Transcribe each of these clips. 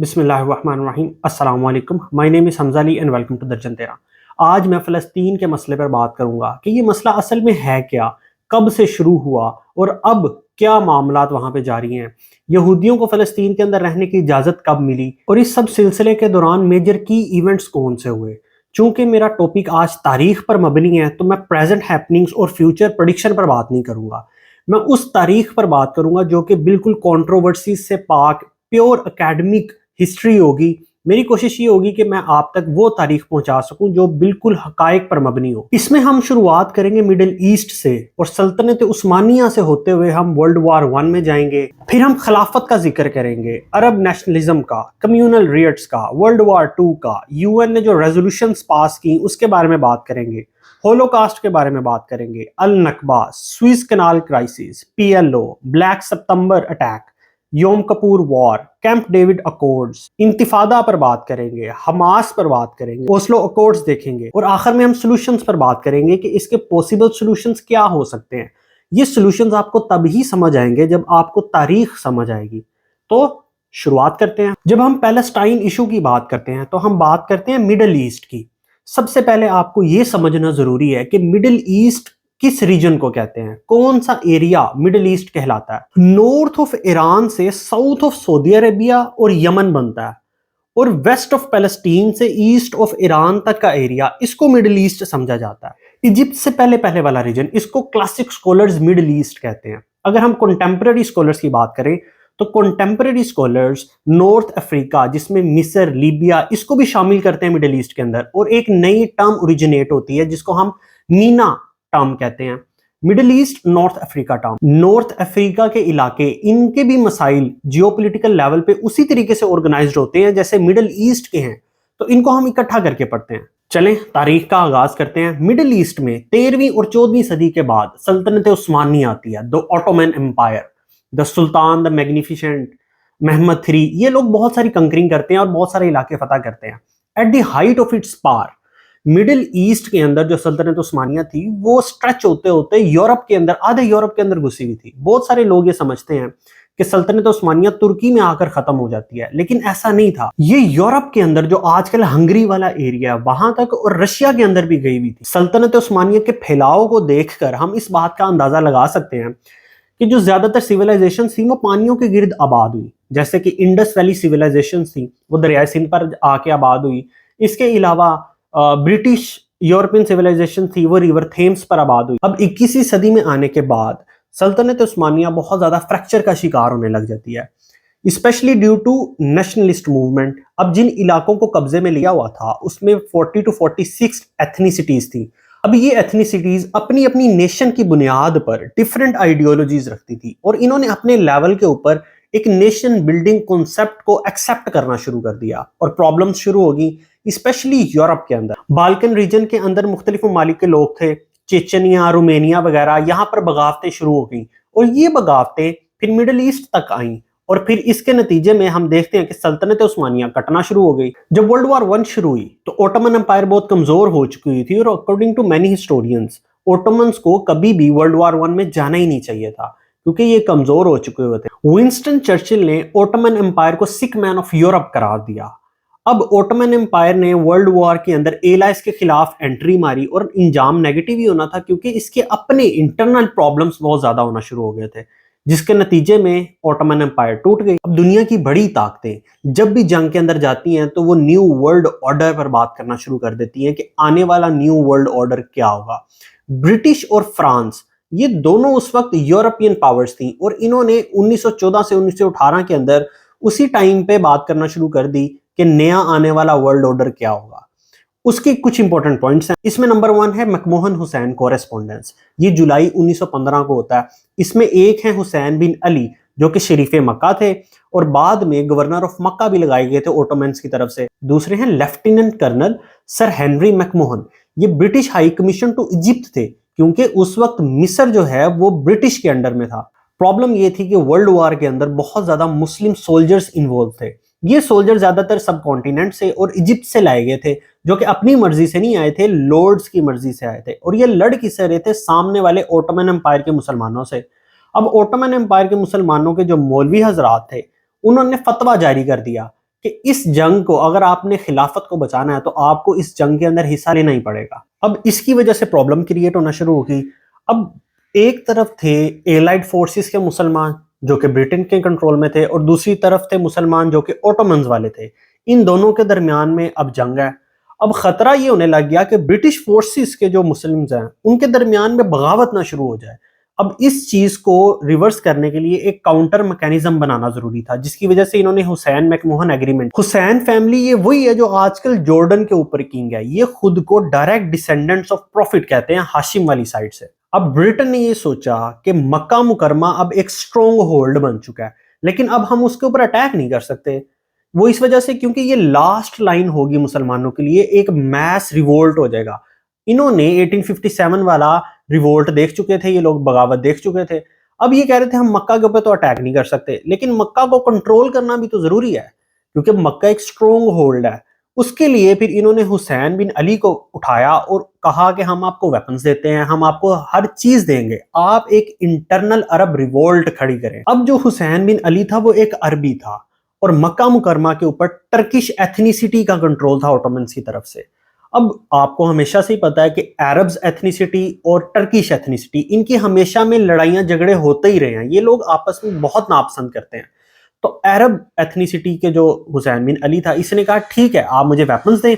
بسم اللہ الرحمن الرحیم۔ السلام علیکم، مائی نیم از Hamza Ali and welcome to درجن تیرا۔ آج میں فلسطین کے مسئلے پر بات کروں گا کہ یہ مسئلہ اصل میں ہے کیا، کب سے شروع ہوا اور اب کیا معاملات وہاں پہ جاری ہیں، یہودیوں کو فلسطین کے اندر رہنے کی اجازت کب ملی، اور اس سب سلسلے کے دوران میجر کی ایونٹس کون سے ہوئے۔ چونکہ میرا ٹاپک آج تاریخ پر مبنی ہے تو میں پریزنٹ ہیپننگز اور فیوچر پریڈکشن پر بات نہیں کروں گا، میں اس تاریخ پر بات کروں گا جو کہ بالکل کنٹروورسیز سے پاک، پیور اکیڈمک ہسٹری ہوگی۔ میری کوشش یہ ہوگی کہ میں آپ تک وہ تاریخ پہنچا سکوں جو بالکل حقائق پر مبنی ہو۔ اس میں ہم شروعات کریں گے مڈل ایسٹ سے، اور سلطنت عثمانیہ سے ہوتے ہوئے ہم ورلڈ وار 1 میں جائیں گے، پھر ہم خلافت کا ذکر کریں گے، عرب نیشنلزم کا، کمیونل ریٹس کا، ورلڈ وار 2 کا، UN نے جو ریزولوشنز پاس کی اس کے بارے میں بات کریں گے، ہولوکاسٹ کے بارے میں بات کریں گے، النکبہ، Suez canal crisis, PLO، black September attack, Yom Kippur war, Camp David accords, انتفاضہ پر بات کریں گے، حماس پر بات کریں گے، اوسلو اکورڈز دیکھیں گے، اور آخر میں ہم سولوشنز پر بات کریں گے کہ اس کے پوسیبل سولوشنز کیا ہو سکتے ہیں۔ یہ سولوشنز آپ کو تب ہی سمجھ آئیں گے جب آپ کو تاریخ سمجھ آئے گی۔ تو شروعات کرتے ہیں۔ جب ہم پیلسٹائن ایشو کی بات کرتے ہیں تو ہم بات کرتے ہیں مڈل ایسٹ کی۔ سب سے پہلے آپ کو یہ سمجھنا ضروری ہے کہ مڈل ایسٹ کس ریجن کو کہتے ہیں، کون سا ایریا مڈل ایسٹ کہلاتا ہے۔ نارتھ آف ایران سے ساؤتھ آف سعودی عربیہ اور یمن بنتا ہے، اور ویسٹ آف پیلسٹین سے ایسٹ آف ایران تک کا ایریا، اس کو مڈل ایسٹ سمجھا جاتا ہے۔ ایجپٹ سے پہلے والا ریجن، اس کو کلاسک سکولرز مڈل ایسٹ کہتے ہیں۔ اگر ہم کنٹمپریری سکولرز کی بات کریں تو کنٹمپریری سکولرز نارتھ افریقہ، جس میں مصر، لیبیا، اس کو بھی شامل کرتے ہیں مڈل ایسٹ کے اندر، اور ایک نئی ٹرم اوریجنیٹ ہوتی ہے جس کو ہم مینا ٹرم کہتے ہیں، مڈل ایسٹ نارتھ افریقہ ٹرم۔ نارتھ افریقہ کے علاقے، ان کے بھی مسائل جیو پولیٹیکل لیول پہ اسی طریقے سے آرگنائزڈ ہوتے ہیں جیسے مڈل ایسٹ کے ہیں، تو ان کو ہم اکٹھا کر کے پڑھتے ہیں۔ چلیں تاریخ کا آغاز کرتے ہیں۔ مڈل ایسٹ میں 13ویں اور 14ویں صدی کے بعد سلطنت عثمانیہ آتی ہے، دی اوٹومن امپائر، دی سلطان، دی میگنیفیشنٹ، محمد 3، یہ لوگ بہت ساری کنکرنگ کرتے ہیں اور بہت سارے علاقے فتح کرتے ہیں۔ At the height of its power, middle east کے اندر جو سلطنت عثمانیہ تھی وہ سٹریچ ہوتے ہوتے یورپ کے اندر، آدھے یورپ کے اندر گھسی ہوئی تھی۔ بہت سارے لوگ یہ سمجھتے ہیں کہ سلطنت عثمانیہ ترکی میں آ کر ختم ہو جاتی ہے، لیکن ایسا نہیں تھا۔ یہ یورپ کے اندر جو آج کل ہنگری والا ایریا وہاں تک، اور رشیا کے اندر بھی گئی ہوئی تھی۔ سلطنت عثمانیہ کے پھیلاؤ کو دیکھ کر ہم اس بات کا اندازہ لگا سکتے ہیں کہ جو زیادہ تر سیولائزیشن تھی وہ پانیوں کے گرد آباد ہوئی، جیسے کہ انڈس ویلی سیولائزیشن تھی، وہ دریائے سندھ پر آ کے آباد ہوئی۔ اس کے علاوہ برٹش یورپین سیولائزیشن تھی، وہ ریور تھیمز پر آباد ہوئی۔ اب 21ویں صدی میں آنے کے بعد سلطنت عثمانیہ بہت زیادہ فریکچر کا شکار ہونے لگ جاتی ہے، especially due to nationalist movement. اب جن علاقوں کو قبضے میں لیا ہوا تھا اس میں 40 to 46 ایتھنیسٹیز تھیں۔ اب یہ ایتھنیسٹیز اپنی اپنی نیشن کی بنیاد پر ڈیفرنٹ آئیڈیولوجیز رکھتی تھی، اور انہوں نے اپنے لیول کے اوپر ایک نیشن بلڈنگ کنسپٹ کو ایکسیپٹ کرنا شروع کر دیا، اور پرابلمز شروع ہوگی اسپیشلی یورپ کے اندر۔ بالکن ریجن کے اندر مختلف ممالک کے لوگ تھے، چیچنیا، رومینیا وغیرہ، یہاں پر بغاوتیں شروع ہو گئیں، اور یہ بغاوتیں پھر مڈل ایسٹ تک آئیں، اور پھر اس کے نتیجے میں ہم دیکھتے ہیں کہ سلطنت عثمانیہ کٹنا شروع ہو گئی۔ جب ورلڈ وار 1 شروع ہوئی تو اوٹومن امپائر بہت کمزور ہو چکی ہوئی تھی، اور اکارڈنگ ٹو مینی ہسٹورینز اوٹومنز کو کبھی بھی ورلڈ وار 1 میں جانا ہی نہیں چاہیے تھا کیونکہ یہ کمزور ہو چکے ہوئے تھے۔ ونسٹن چرچل نے اوٹومن امپائر کو سک مین آف یورپ قرار دیا۔ اب اوٹومن امپائر نے ورلڈ وار کے اندر ایلائز کے خلاف انٹری ماری، اور انجام نیگیٹو ہی ہونا تھا کیونکہ اس کے اپنے انٹرنل پرابلمز بہت زیادہ ہونا شروع ہو گئے تھے، جس کے نتیجے میں اوٹومن امپائر ٹوٹ گئی۔ اب دنیا کی بڑی طاقتیں جب بھی جنگ کے اندر جاتی ہیں تو وہ نیو ورلڈ آرڈر پر بات کرنا شروع کر دیتی ہیں کہ آنے والا نیو ورلڈ آرڈر کیا ہوگا۔ برٹش اور فرانس، یہ دونوں اس وقت یورپین پاورز تھیں، اور انہوں نے 1914 سے 1918 کے اندر اسی ٹائم پہ بات کرنا شروع کر دی کہ نیا آنے والا ورلڈ آرڈر کیا ہوگا۔ اس کے کچھ امپورٹنٹ پوائنٹس ہیں۔ اس میں نمبر 1 ہے مکموہن حسین کورسپونڈنس، یہ جولائی 1915 کو ہوتا ہے۔ اس میں ایک ہے حسین بن علی جو کہ شریف مکہ تھے، اور بعد میں گورنر آف مکہ بھی لگائے گئے تھے اوٹومنز کی طرف سے۔ دوسرے ہیں lieutenant colonel sir Henry McMahon, یہ British high commission to Egypt تھے کیونکہ اس وقت مصر جو ہے وہ برٹش کے انڈر میں تھا۔ پرابلم یہ تھی کہ ورلڈ وار کے اندر بہت زیادہ مسلم سولجرز انوالو تھے۔ یہ سولجر زیادہ تر سب کانٹیننٹ سے اور ایجپٹ سے لائے گئے تھے، جو کہ اپنی مرضی سے نہیں آئے تھے، لارڈز کی مرضی سے آئے تھے، اور یہ لڑ کس سے رہے تھے؟ سامنے والے اوٹومن امپائر کے مسلمانوں سے۔ اب اوٹومن امپائر کے مسلمانوں کے جو مولوی حضرات تھے انہوں نے فتویٰ جاری کر دیا کہ اس جنگ کو اگر آپ نے خلافت کو بچانا ہے تو آپ کو اس جنگ کے اندر حصہ لینا ہی پڑے گا۔ اب اس کی وجہ سے پرابلم کریٹ ہونا شروع ہوگی۔ اب ایک طرف تھے ایلائڈ فورسز کے مسلمان جو کہ برٹن کے کنٹرول میں تھے، اور دوسری طرف تھے مسلمان جو کہ اوٹومنز والے تھے۔ ان دونوں کے درمیان میں اب جنگ ہے۔ اب خطرہ یہ ہونے لگ گیا کہ برٹش فورسز کے جو مسلمز ہیں ان کے درمیان میں بغاوت نہ شروع ہو جائے۔ اب اس چیز کو ریورس کرنے کے لیے ایک کاؤنٹر میکینزم بنانا ضروری تھا، جس کی وجہ سے انہوں نے حسین میک موہن ایگریمنٹ۔ حسین فیملی یہ وہی ہے جو آج کل جارڈن کے اوپر کنگ ہے۔ یہ خود کو ڈائریکٹ ڈسینڈنٹس آف پروفٹ کہتے ہیں ہاشم والی سائڈ سے۔ اب برٹن نے یہ سوچا کہ مکہ مکرمہ اب ایک سٹرونگ ہولڈ بن چکا ہے، لیکن اب ہم اس کے اوپر اٹیک نہیں کر سکتے۔ وہ اس وجہ سے کیونکہ یہ لاسٹ لائن ہوگی مسلمانوں کے لیے، ایک میس ریوولٹ ہو جائے گا۔ انہوں نے 1857 والا ریوولٹ دیکھ چکے تھے، یہ لوگ بغاوت دیکھ چکے تھے۔ اب یہ کہہ رہے تھے ہم مکہ کے اوپر تو اٹیک نہیں کر سکتے، لیکن مکہ کو کنٹرول کرنا بھی تو ضروری ہے، کیونکہ مکہ ایک سٹرونگ ہولڈ ہے۔ اس کے لیے پھر انہوں نے حسین بن علی کو اٹھایا اور کہا کہ ہم آپ کو ویپنز دیتے ہیں، ہم آپ کو ہر چیز دیں گے، آپ ایک انٹرنل عرب ریوولٹ کھڑی کریں۔ اب جو حسین بن علی تھا وہ ایک عربی تھا، اور مکہ مکرمہ کے اوپر ٹرکش ایتھنیسٹی کا کنٹرول تھا اوٹومنز کی طرف سے۔ اب آپ کو ہمیشہ سے ہی پتا ہے کہ عربز ایتھنیسٹی اور ٹرکش ایتھنیسٹی ان کی ہمیشہ میں لڑائیاں جھگڑے ہوتے ہی رہے ہیں، یہ لوگ آپس میں بہت ناپسند کرتے ہیں۔ تو عرب ایتھنیسٹی کے جو حسین بن علی تھا، اس نے کہا ٹھیک ہے آپ مجھے ویپنز دیں،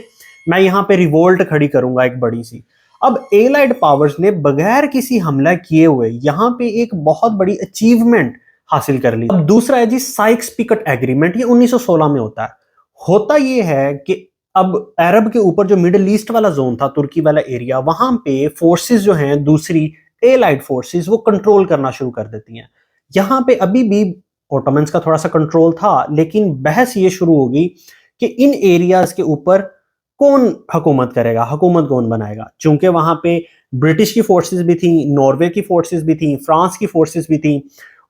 میں یہاں پہ ریوولٹ کھڑی کروں گا ایک بڑی سی۔ اب ایلائڈ پاورز نے بغیر کسی حملہ کیے ہوئے یہاں پہ ایک بہت بڑی اچیومنٹ حاصل کر لی۔ اب دوسرا ہے جی سائکس پیکٹ ایگریمنٹ، یہ 1916 میں ہوتا یہ ہے کہ اب عرب کے اوپر جو مڈل ایسٹ والا زون تھا، ترکی والا ایریا، وہاں پہ فورسز جو ہیں دوسری ایلائڈ فورسز وہ کنٹرول کرنا شروع کر دیتی ہیں۔ یہاں پہ ابھی بھی اوٹومنز کا تھوڑا سا کنٹرول تھا، لیکن بحث یہ شروع ہوگی کہ ان ایریاز کے اوپر کون حکومت کرے گا، حکومت کون بنائے گا، چونکہ وہاں پہ برٹش کی فورسز بھی تھیں، ناروے کی فورسز بھی تھیں، فرانس کی فورسز بھی تھیں،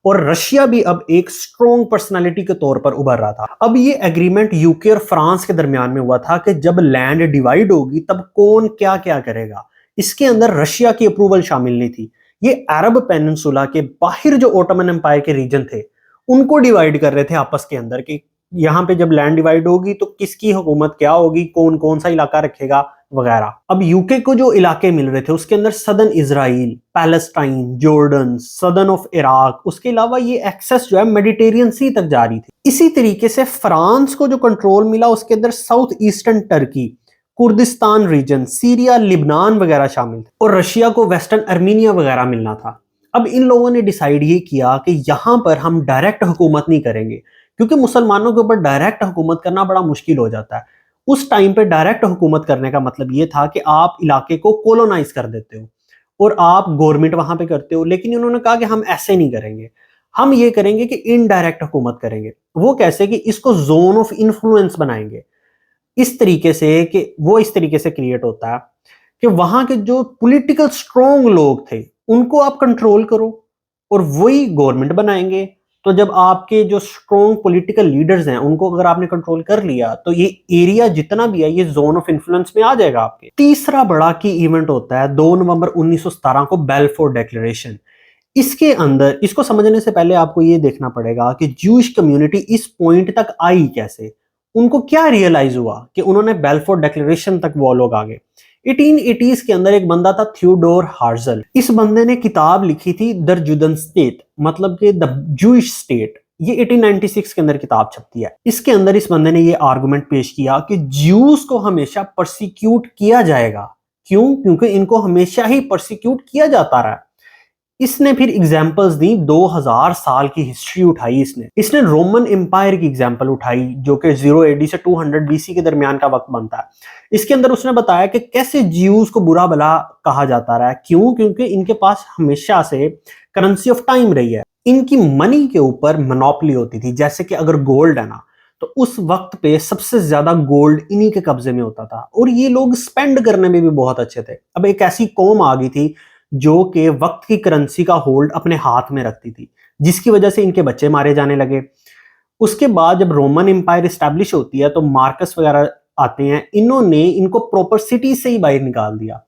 اور رشیا بھی اب ایک سٹرونگ پرسنالٹی کے طور پر ابھر رہا تھا۔ اب یہ ایگریمنٹ یوکے اور فرانس کے درمیان میں ہوا تھا کہ جب لینڈ ڈیوائیڈ ہوگی تب کون کیا کیا کرے گا۔ اس کے اندر رشیا کی اپروول شامل نہیں تھی۔ یہ عرب پیننسولا کے باہر جو اوٹومن امپائر کے ریجن تھے ان کو ڈیوائیڈ کر رہے تھے آپس کے اندر، کہ یہاں پہ جب لینڈ ڈیوائیڈ ہوگی تو کس کی حکومت کیا ہوگی، کون کون سا علاقہ رکھے گا وغیرہ۔ اب یوکے کو جو علاقے مل رہے تھے اس کے اندر southern Israel, Palestine, Jordan, southern of Iraq, اس کے علاوہ یہ ایکسس جو ہے میڈیٹیرین سی تک جاری تھی۔ اسی طریقے سے فرانس کو جو کنٹرول ملا اس کے اندر south eastern Turkey, Kurdistan region, Syria, لبنان وغیرہ شامل تھے، اور رشیا کو ویسٹرن ارمینیا وغیرہ ملنا تھا۔ اب ان لوگوں نے ڈیسائیڈ یہ کیا کہ یہاں پر ہم ڈائریکٹ حکومت نہیں کریں گے، کیونکہ مسلمانوں کے اوپر ڈائریکٹ حکومت کرنا بڑا مشکل ہو جاتا ہے۔ اس ٹائم پہ ڈائریکٹ حکومت کرنے کا مطلب یہ تھا کہ آپ علاقے کو کولونائز کر دیتے ہو اور آپ گورنمنٹ وہاں پہ کرتے ہو، لیکن انہوں نے کہا کہ ہم ایسے نہیں کریں گے، ہم یہ کریں گے کہ انڈائریکٹ حکومت کریں گے۔ وہ کیسے؟ کہ اس کو زون آف انفلوئنس بنائیں گے، اس طریقے سے کہ وہ اس طریقے سے کریٹ ہوتا ہے کہ وہاں کے جو پولیٹیکل سٹرونگ لوگ تھے ان کو آپ کنٹرول کرو اور وہی گورنمنٹ بنائیں گے۔ تو جب آپ کے جو سٹرونگ پولیٹیکل لیڈرز ہیں ان کو اگر آپ نے کنٹرول کر لیا تو یہ ایریا جتنا بھی ہے یہ زون آف انفلوئنس میں آ جائے گا آپ کے۔ تیسرا بڑا کی ایونٹ ہوتا ہے 2 نومبر 1917 کو بیلفور ڈیکلیریشن۔ اس کے اندر اس کو سمجھنے سے پہلے آپ کو یہ دیکھنا پڑے گا کہ جوئش کمیونٹی اس پوائنٹ تک آئی کیسے، ان کو کیا ریئلائز ہوا کہ انہوں نے بیلفور ڈیکلیریشن تک وہ لوگ آگے۔ 1880s کے اندر ایک بندہ تھا تھیوڈور ہارزل، اس بندے نے کتاب لکھی تھی در جودن اسٹیٹ، مطلب کہ دا جوئش اسٹیٹ، یہ 1896 کے اندر کتاب چھپتی ہے۔ اس کے اندر اس بندے نے یہ آرگومنٹ پیش کیا کہ جیوز کو ہمیشہ پرسیکیوٹ کیا جائے گا۔ کیوں؟ کیونکہ ان کو ہمیشہ ہی پرسیکیوٹ کیا جاتا رہا۔ اس نے پھر ایگزامپلز دی، 2000 سال کی ہسٹری اٹھائی، اس نے رومن امپائر کی ایگزامپل اٹھائی جو کہ 0 AD سے 200 BC کے درمیان کا وقت بنتا ہے۔ اس کے اندر اس نے بتایا کہ کیسے جیوز کو برا بلا کہا جاتا رہا ہے۔ کیوں؟ کیونکہ ان کے پاس ہمیشہ سے کرنسی آف ٹائم رہی ہے، ان کی منی کے اوپر منوپلی ہوتی تھی۔ جیسے کہ اگر گولڈ ہے نا تو اس وقت پہ سب سے زیادہ گولڈ انہی کے قبضے میں ہوتا تھا، اور یہ لوگ سپینڈ کرنے میں بھی بہت اچھے تھے۔ اب ایک ایسی قوم آ گئی تھی جو کہ وقت کی کرنسی کا ہولڈ اپنے ہاتھ میں رکھتی تھی، جس کی وجہ سے ان کے بچے مارے جانے لگے۔ اس کے بعد جب رومن امپائر اسٹیبلش ہوتی ہے تو مارکس وغیرہ آتے ہیں، انہوں نے ان کو پراپر سٹی سے ہی باہر نکال دیا،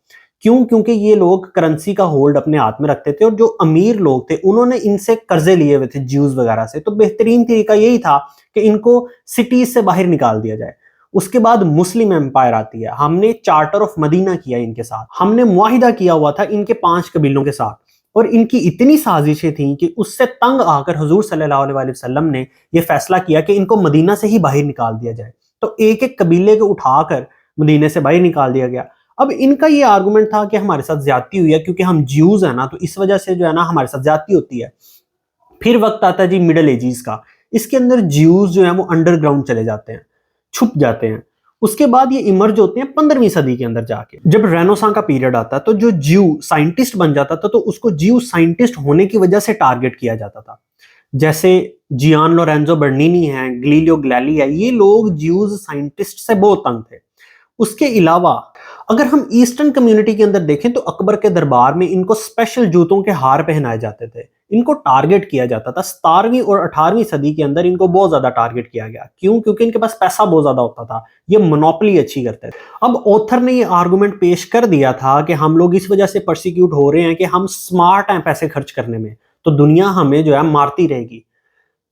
کیونکہ یہ لوگ کرنسی کا ہولڈ اپنے ہاتھ میں رکھتے تھے اور جو امیر لوگ تھے انہوں نے ان سے قرضے لیے ہوئے تھے جیوز وغیرہ سے. تو بہترین طریقہ یہی تھا کہ ان کو سٹیز سے باہر نکال دیا جائے. اس کے بعد مسلم امپائر آتی ہے. ہم نے چارٹر آف مدینہ کیا ان کے ساتھ, ہم نے معاہدہ کیا ہوا تھا ان کے 5 قبیلوں کے ساتھ, اور ان کی اتنی سازشیں تھیں کہ اس سے تنگ آ کر حضور صلی اللہ علیہ وسلم نے یہ فیصلہ کیا کہ ان کو مدینہ سے ہی باہر نکال دیا جائے. تو ایک ایک قبیلے کو اٹھا کر مدینہ سے باہر نکال دیا گیا. اب ان کا یہ آرگومنٹ تھا کہ ہمارے ساتھ زیادتی ہوئی ہے کیونکہ ہم جیوز ہیں نا, تو اس وجہ سے جو ہے نا ہمارے ساتھ زیادتی ہوتی ہے. پھر وقت آتا ہے جی مڈل ایجز کا. اس کے اندر جیوز جو ہیں وہ انڈر گراؤنڈ چلے جاتے ہیں, چھپ جاتے ہیں. اس کے بعد یہ ایمرج ہوتے ہیں 15ویں صدی کے اندر جا کے. جب رینوساں کا پیریڈ آتا ہے تو جو جیو سائنٹسٹ بن جاتا تھا تو اس کو جیو سائنٹسٹ ہونے کی وجہ سے ٹارگٹ کیا جاتا تھا. جیسے جیان لورینزو برنینی ہیں, گلیلیو گلیلی ہے, یہ لوگ جیوز سائنٹسٹ سے بہت تنگ تھے. اس کے علاوہ اگر ہم ایسٹرن کمیونٹی کے اندر دیکھیں تو اکبر کے دربار میں ان کو اسپیشل جوتوں کے ہار پہنائے جاتے تھے, ان کو ٹارگٹ کیا جاتا تھا. 17ویں اور 18ویں صدی کے اندر ان کو بہت زیادہ ٹارگٹ کیا گیا. کیوں؟ کیونکہ ان کے پاس پیسہ بہت زیادہ ہوتا تھا, یہ مونوپلی اچھی کرتے تھے. اب اوتھر نے یہ آرگومنٹ پیش کر دیا تھا کہ ہم لوگ اس وجہ سے پرسیکیوٹ ہو رہے ہیں کہ ہم سمارٹ ہیں پیسے خرچ کرنے میں, تو دنیا ہمیں جو ہے مارتی رہے گی.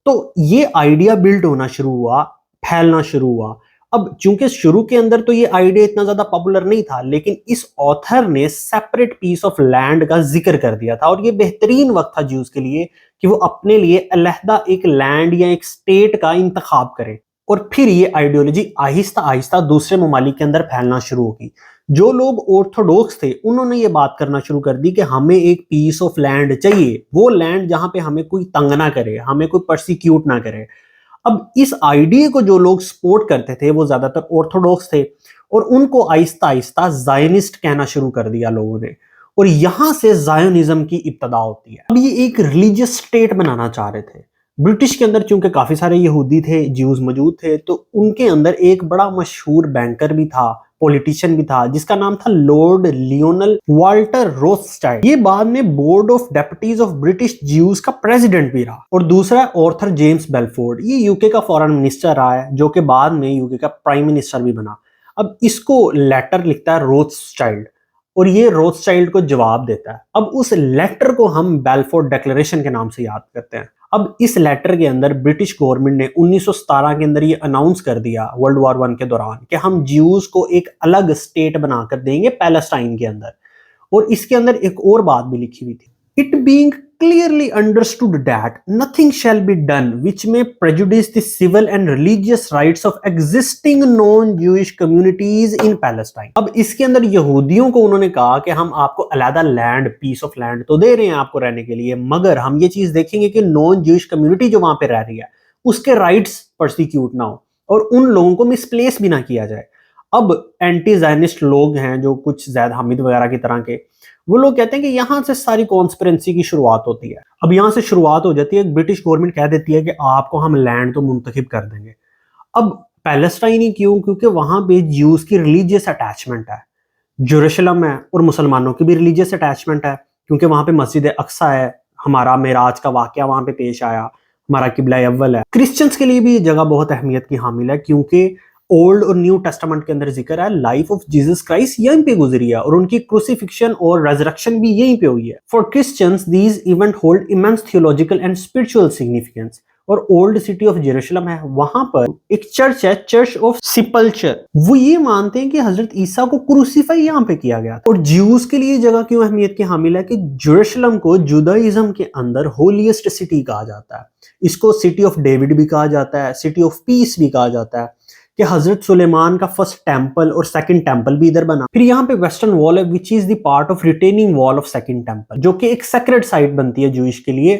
تو یہ آئیڈیا بلڈ ہونا شروع ہوا, پھیلنا شروع ہوا. اب چونکہ شروع کے اندر تو یہ آئیڈیا اتنا زیادہ پاپولر نہیں تھا, لیکن اس آتھر نے سیپریٹ پیس آف لینڈ کا ذکر کر دیا تھا, اور یہ بہترین وقت تھا جیوز کے لیے کہ وہ اپنے لیے علیحدہ ایک لینڈ یا ایک سٹیٹ کا انتخاب کریں. اور پھر یہ آئیڈیولوجی آہستہ آہستہ دوسرے ممالک کے اندر پھیلنا شروع ہوگی. جو لوگ آرتھوڈوکس تھے انہوں نے یہ بات کرنا شروع کر دی کہ ہمیں ایک پیس آف لینڈ چاہیے, وہ لینڈ جہاں پہ ہمیں کوئی تنگ نہ کرے, ہمیں کوئی پرسیکیوٹ نہ کرے. اب اس آئیڈیا کو جو لوگ سپورٹ کرتے تھے وہ زیادہ تر آرتھوڈوکس تھے, اور ان کو آہستہ آہستہ زائنسٹ کہنا شروع کر دیا لوگوں نے, اور یہاں سے زائونزم کی ابتدا ہوتی ہے. اب یہ ایک ریلیجیس سٹیٹ بنانا چاہ رہے تھے. برٹش کے اندر چونکہ کافی سارے یہودی تھے, جیوز موجود تھے, تو ان کے اندر ایک بڑا مشہور بینکر بھی تھا, پولیٹیشین بھی تھا, جس کا نام تھا لارڈ لیونل والٹر روتھسچائلڈ. یہ بعد میں board of deputies of British Jews کا پریزیڈنٹ بھی رہا. اور دوسرا آرتھر جیمز بیلفورڈ, یہ یوکے کا فارن منسٹر رہا ہے, جو کہ بعد میں یوکے کا پرائم منسٹر بھی بنا. اب اس کو لیٹر لکھتا ہے روتھسچائلڈ, اور یہ روتھسچائلڈ کو جواب دیتا ہے. اب اس لیٹر کو ہم بیلفورڈ ڈیکلریشن کے نام سے یاد کرتے ہیں. اب اس لیٹر کے اندر برٹش گورنمنٹ نے 1917 کے اندر یہ اناؤنس کر دیا ورلڈ وار 1 کے دوران کہ ہم جیوز کو ایک الگ اسٹیٹ بنا کر دیں گے پیلسٹائن کے اندر. اور اس کے اندر ایک اور بات بھی لکھی ہوئی تھی, it being clearly understood that nothing shall be done which may prejudice the civil and religious rights of existing non-Jewish communities in Palestine. اب اس کے اندر یہودیوں کو انہوں نے کہا کہ ہم آپ کو علیحدہ لینڈ, پیس آف لینڈ تو دے رہے ہیں آپ کو رہنے کے لیے, مگر ہم یہ چیز دیکھیں گے کہ نان جوئش کمیونٹی جو وہاں پہ رہ رہی ہے اس کے رائٹس پرسیکیوٹ نہ ہو, اور ان لوگوں کو مس پلیس بھی نہ کیا جائے. اب اینٹی زائنسٹ لوگ ہیں جو کچھ زید حامد وغیرہ کی طرح کے, وہ لوگ کہتے ہیں کہ یہاں سے ساری کانسپیرنسی کی شروعات ہوتی ہے. اب یہاں سے شروعات ہو جاتی ہے, برٹش گورنمنٹ کہہ دیتی ہے کہ آپ کو ہم لینڈ تو منتخب کر دیں گے. اب پیلسٹائن ہی کیوں؟ کیونکہ وہاں پہ جیوز کی ریلیجیس اٹیچمنٹ ہے, جیروشلم ہے, اور مسلمانوں کی بھی ریلیجیس اٹیچمنٹ ہے کیونکہ وہاں پہ مسجد اقصی ہے, ہمارا معراج کا واقعہ وہاں پہ پیش آیا, ہمارا قبلہ اول ہے. کرسچنس کے لیے بھی یہ جگہ بہت اہمیت کی حامل ہے کیونکہ اولڈ اور نیو ٹیسٹامنٹ کے اندر ذکر ہے لائف آف جیسس کرائسٹ یہیں پہ گزری ہے, اور ان کی کروسیفکشن اور ریزرکشن بھی یہیں پہ ہوئی ہے. For Christians these event hold Emmons theological and spiritual significance. اور اولڈ سٹی آف جیروشلم ہے, وہاں پر ایک چرچ ہے, چرچ آف سپلچر. وہ یہ مانتے ہیں کہ حضرت عیسیٰ کو کروسیفائی یہاں پہ کیا گیا تھا. اور جیوز کے لیے جگہ کیوں اہمیت کی حامل ہے کہ جیروشلم کو جودائزم کے اندر ہولیسٹ سٹی کہا جاتا ہے. اس کو سٹی آف ڈیوڈ بھی کہا جاتا ہے, سٹی آف پیس بھی کہا جاتا ہے, کہ حضرت سلیمان کا فرسٹ ٹیمپل اور سیکنڈ ٹیمپل بھی ادھر بنا. پھر یہاں پہ ویسٹرن وال ہے وچ از دی پارٹ آف ریٹیننگ وال آف سیکنڈ ٹیمپل, جو کہ ایک سیکرڈ سائٹ بنتی ہے جوئش کے لیے.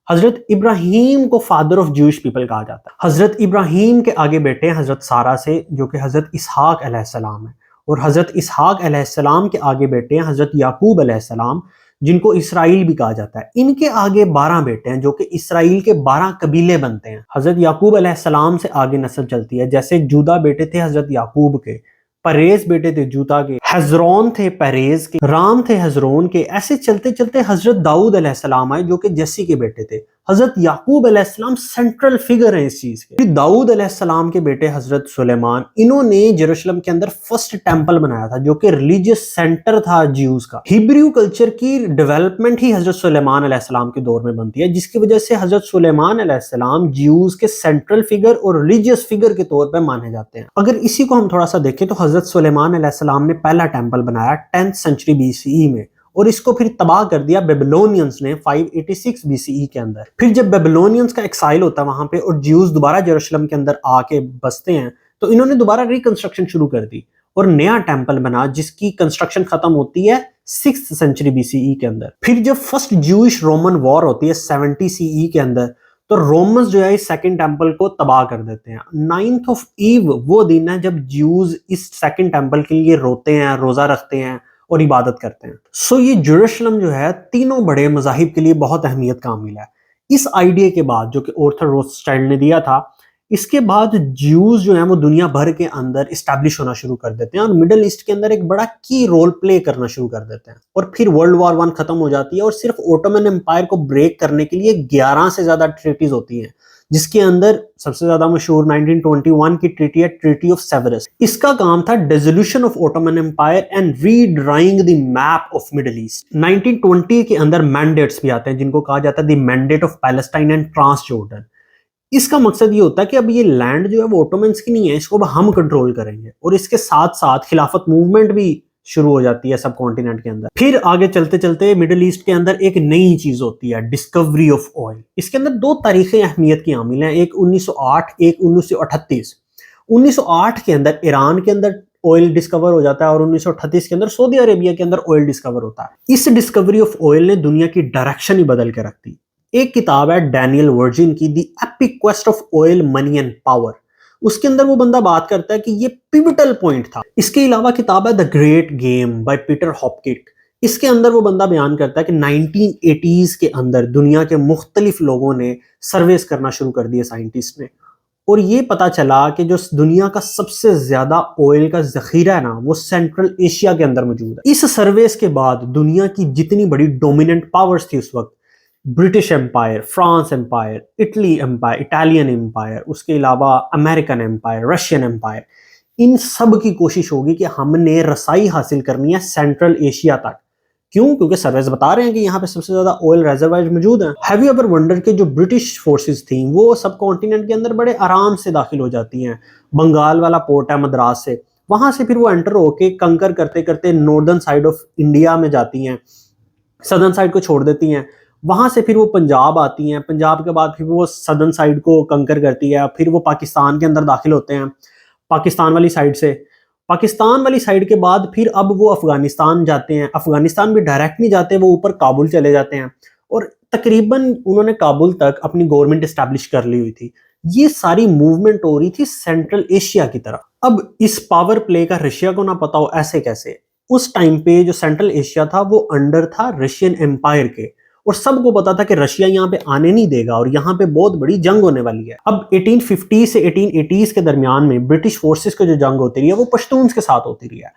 حضرت ابراہیم کو فادر آف جوئش پیپل کہا جاتا ہے. حضرت ابراہیم کے آگے بیٹے ہیں حضرت سارہ سے, جو کہ حضرت اسحاق علیہ السلام ہے, اور حضرت اسحاق علیہ السلام کے آگے بیٹے ہیں حضرت یعقوب علیہ السلام, جن کو اسرائیل بھی کہا جاتا ہے. ان کے آگے 12 بیٹے ہیں جو کہ اسرائیل کے 12 قبیلے بنتے ہیں. حضرت یعقوب علیہ السلام سے آگے نسل چلتی ہے, جیسے جودا بیٹے تھے حضرت یعقوب کے, پریز بیٹے تھے جودا کے, حزرون تھے پریز کے, رام تھے حزرون کے. ایسے چلتے چلتے حضرت داؤد علیہ السلام آئے جو کہ جسی کے بیٹے تھے. حضرت یعقوب علیہ السلام سینٹرل فگر ہیں اس چیز کے. داؤد علیہ السلام کے بیٹے حضرت سلیمان، انہوں نے یروشلم کے اندر فرسٹ ٹیمپل بنایا تھا جو کہ ریلیجیس سینٹر تھا جیوز کا. ہیبریو کلچر کی ڈیولپمنٹ ہی حضرت سلیمان علیہ السلام کے دور میں بنتی ہے، جس کی وجہ سے حضرت سلیمان علیہ السلام جیوز کے سینٹرل فگر اور ریلیجیس فگر کے طور پہ مانے جاتے ہیں. اگر اسی کو ہم تھوڑا سا دیکھیں تو حضرت سلیمان علیہ السلام نے پہلا ٹیمپل بنایا 10th سینچری BCE میں، اور اس کو پھر تباہ کر دیا بیبلونینز نے 586 BCE کے اندر. پھر جب بیبلونینز کا ایکسائل ہوتا ہے وہاں پہ اور جیوز دوبارہ یروشلم کے اندر آ کے بستے ہیں، تو انہوں نے دوبارہ ریکنسٹرکشن شروع کر دی اور نیا ٹیمپل بنا جس کی کنسٹرکشن ختم ہوتی ہے 6th سینچری BCE کے اندر. پھر جب فرسٹ جوئش رومن وار ہوتی ہے 70 CE کے اندر، تو رومنز جو ہے اس سیکنڈ ٹیمپل کو تباہ کر دیتے ہیں. 9th of Eve وہ دن ہے جب جیوز اس سیکنڈ ٹیمپل کے لیے روتے ہیں، روزہ رکھتے ہیں اور عبادت کرتے ہیں. سو یہ یروشلم جو ہے تینوں بڑے مذاہب کے لیے بہت اہمیت کا حامل ہے. اس آئیڈیا کے بعد جو کہ آرتھر روتھسچائلڈ نے دیا تھا، اس کے بعد جیوز جو ہیں وہ دنیا بھر کے اندر اسٹیبلش ہونا شروع کر دیتے ہیں اور مڈل ایسٹ کے اندر ایک بڑا کی رول پلے کرنا شروع کر دیتے ہیں. اور پھر ورلڈ وار 1 ختم ہو جاتی ہے اور صرف اوٹومن امپائر کو بریک کرنے کے لیے 11 سے زیادہ ٹریٹیز ہوتی ہیں، جس کے اندر سب سے زیادہ مشہور 1921 کی ٹریٹی ہے، ٹریٹی آف سیورس. اس کا کام تھا dissolution of Ottoman empire and redrawing the map of Middle East. 1920 کے اندر مینڈیٹس بھی آتے ہیں جن کو کہا جاتا ہے the mandate of Palestine and Transjordan. اس کا مقصد یہ ہوتا ہے کہ اب یہ لینڈ جو ہے وہ اوٹومنس کی نہیں ہے، اس کو اب ہم کنٹرول کریں گے. اور اس کے ساتھ ساتھ خلافت موومنٹ بھی شروع ہو جاتی ہے سب کانٹیننٹ کے اندر. پھر آگے چلتے چلتے مڈل ایسٹ کے اندر ایک نئی چیز ہوتی ہے، ڈسکوری آف آئل. اس کے اندر 2 تاریخی اہمیت کی حامل ہیں، ایک 1908، ایک 1938. 1908 کے اندر ایران کے اندر آئل ڈسکور ہو جاتا ہے اور 1938 کے اندر سعودی عربیہ کے اندر آئل ڈسکور ہوتا ہے. اس ڈسکوری آف آئل نے دنیا کی ڈائریکشن ہی بدل کے رکھ دی. ایک کتاب ہے ڈینیل ورجن کی، the epic quest of oil money and power. اس کے اندر وہ بندہ بات کرتا ہے کہ یہ پیوٹل پوائنٹ تھا. اس کے علاوہ کتاب ہے the great game by Peter Hopkirk. اس کے اندر وہ بندہ بیان کرتا ہے کہ 1980s کے اندر دنیا کے مختلف لوگوں نے سرویز کرنا شروع کر دیے سائنٹسٹ نے، اور یہ پتا چلا کہ جو دنیا کا سب سے زیادہ آئل کا ذخیرہ ہے نا وہ سینٹرل ایشیا کے اندر موجود ہے. اس سرویز کے بعد دنیا کی جتنی بڑی ڈومیننٹ پاورز تھی اس وقت، British empire, France empire, Italy empire, Italian empire, اس کے علاوہ امریکن امپائر، رشین امپائر، ان سب کی کوشش ہوگی کہ ہم نے رسائی حاصل کرنی ہے سینٹرل ایشیا تک. کیوں؟ کیونکہ سرویز بتا رہے ہیں کہ یہاں پہ سب سے زیادہ آئل ریزروائر موجود ہیں. ہیو یو ایور ونڈر کہ جو برٹش فورسز تھیں وہ سب کانٹیننٹ کے اندر بڑے آرام سے داخل ہو جاتی ہیں. بنگال والا پورٹ ہے مدراس سے، وہاں سے پھر وہ انٹر ہو کے کنکر کرتے کرتے ناردرن سائڈ آف انڈیا میں جاتی ہیں، سدرن سائڈ کو چھوڑ دیتی ہیں. وہاں سے پھر وہ پنجاب آتی ہیں، پنجاب کے بعد پھر وہ سدرن سائڈ کو کنکر کرتی ہے، پھر وہ پاکستان کے اندر داخل ہوتے ہیں پاکستان والی سائڈ سے. پاکستان والی سائڈ کے بعد پھر اب وہ افغانستان جاتے ہیں. افغانستان بھی ڈائریکٹ نہیں جاتے، وہ اوپر کابل چلے جاتے ہیں اور تقریباً انہوں نے کابل تک اپنی گورنمنٹ اسٹیبلش کر لی ہوئی تھی. یہ ساری موومنٹ ہو رہی تھی سینٹرل ایشیا کی طرف. اب اس پاور پلے کا رشیا کو نہ پتا ہو ایسے کیسے؟ اس ٹائم پہ جو سینٹرل ایشیا تھا وہ انڈر تھا رشین امپائر کے، اور سب کو پتا تھا کہ رشیا یہاں پہ آنے نہیں دے گا اور یہاں پہ بہت بڑی جنگ ہونے والی ہے. اب 1850 سے 1880s کے درمیان میں برٹش فورسز کی جو جنگ ہوتی رہی ہے وہ پشتونز کے ساتھ ہوتی رہی ہے،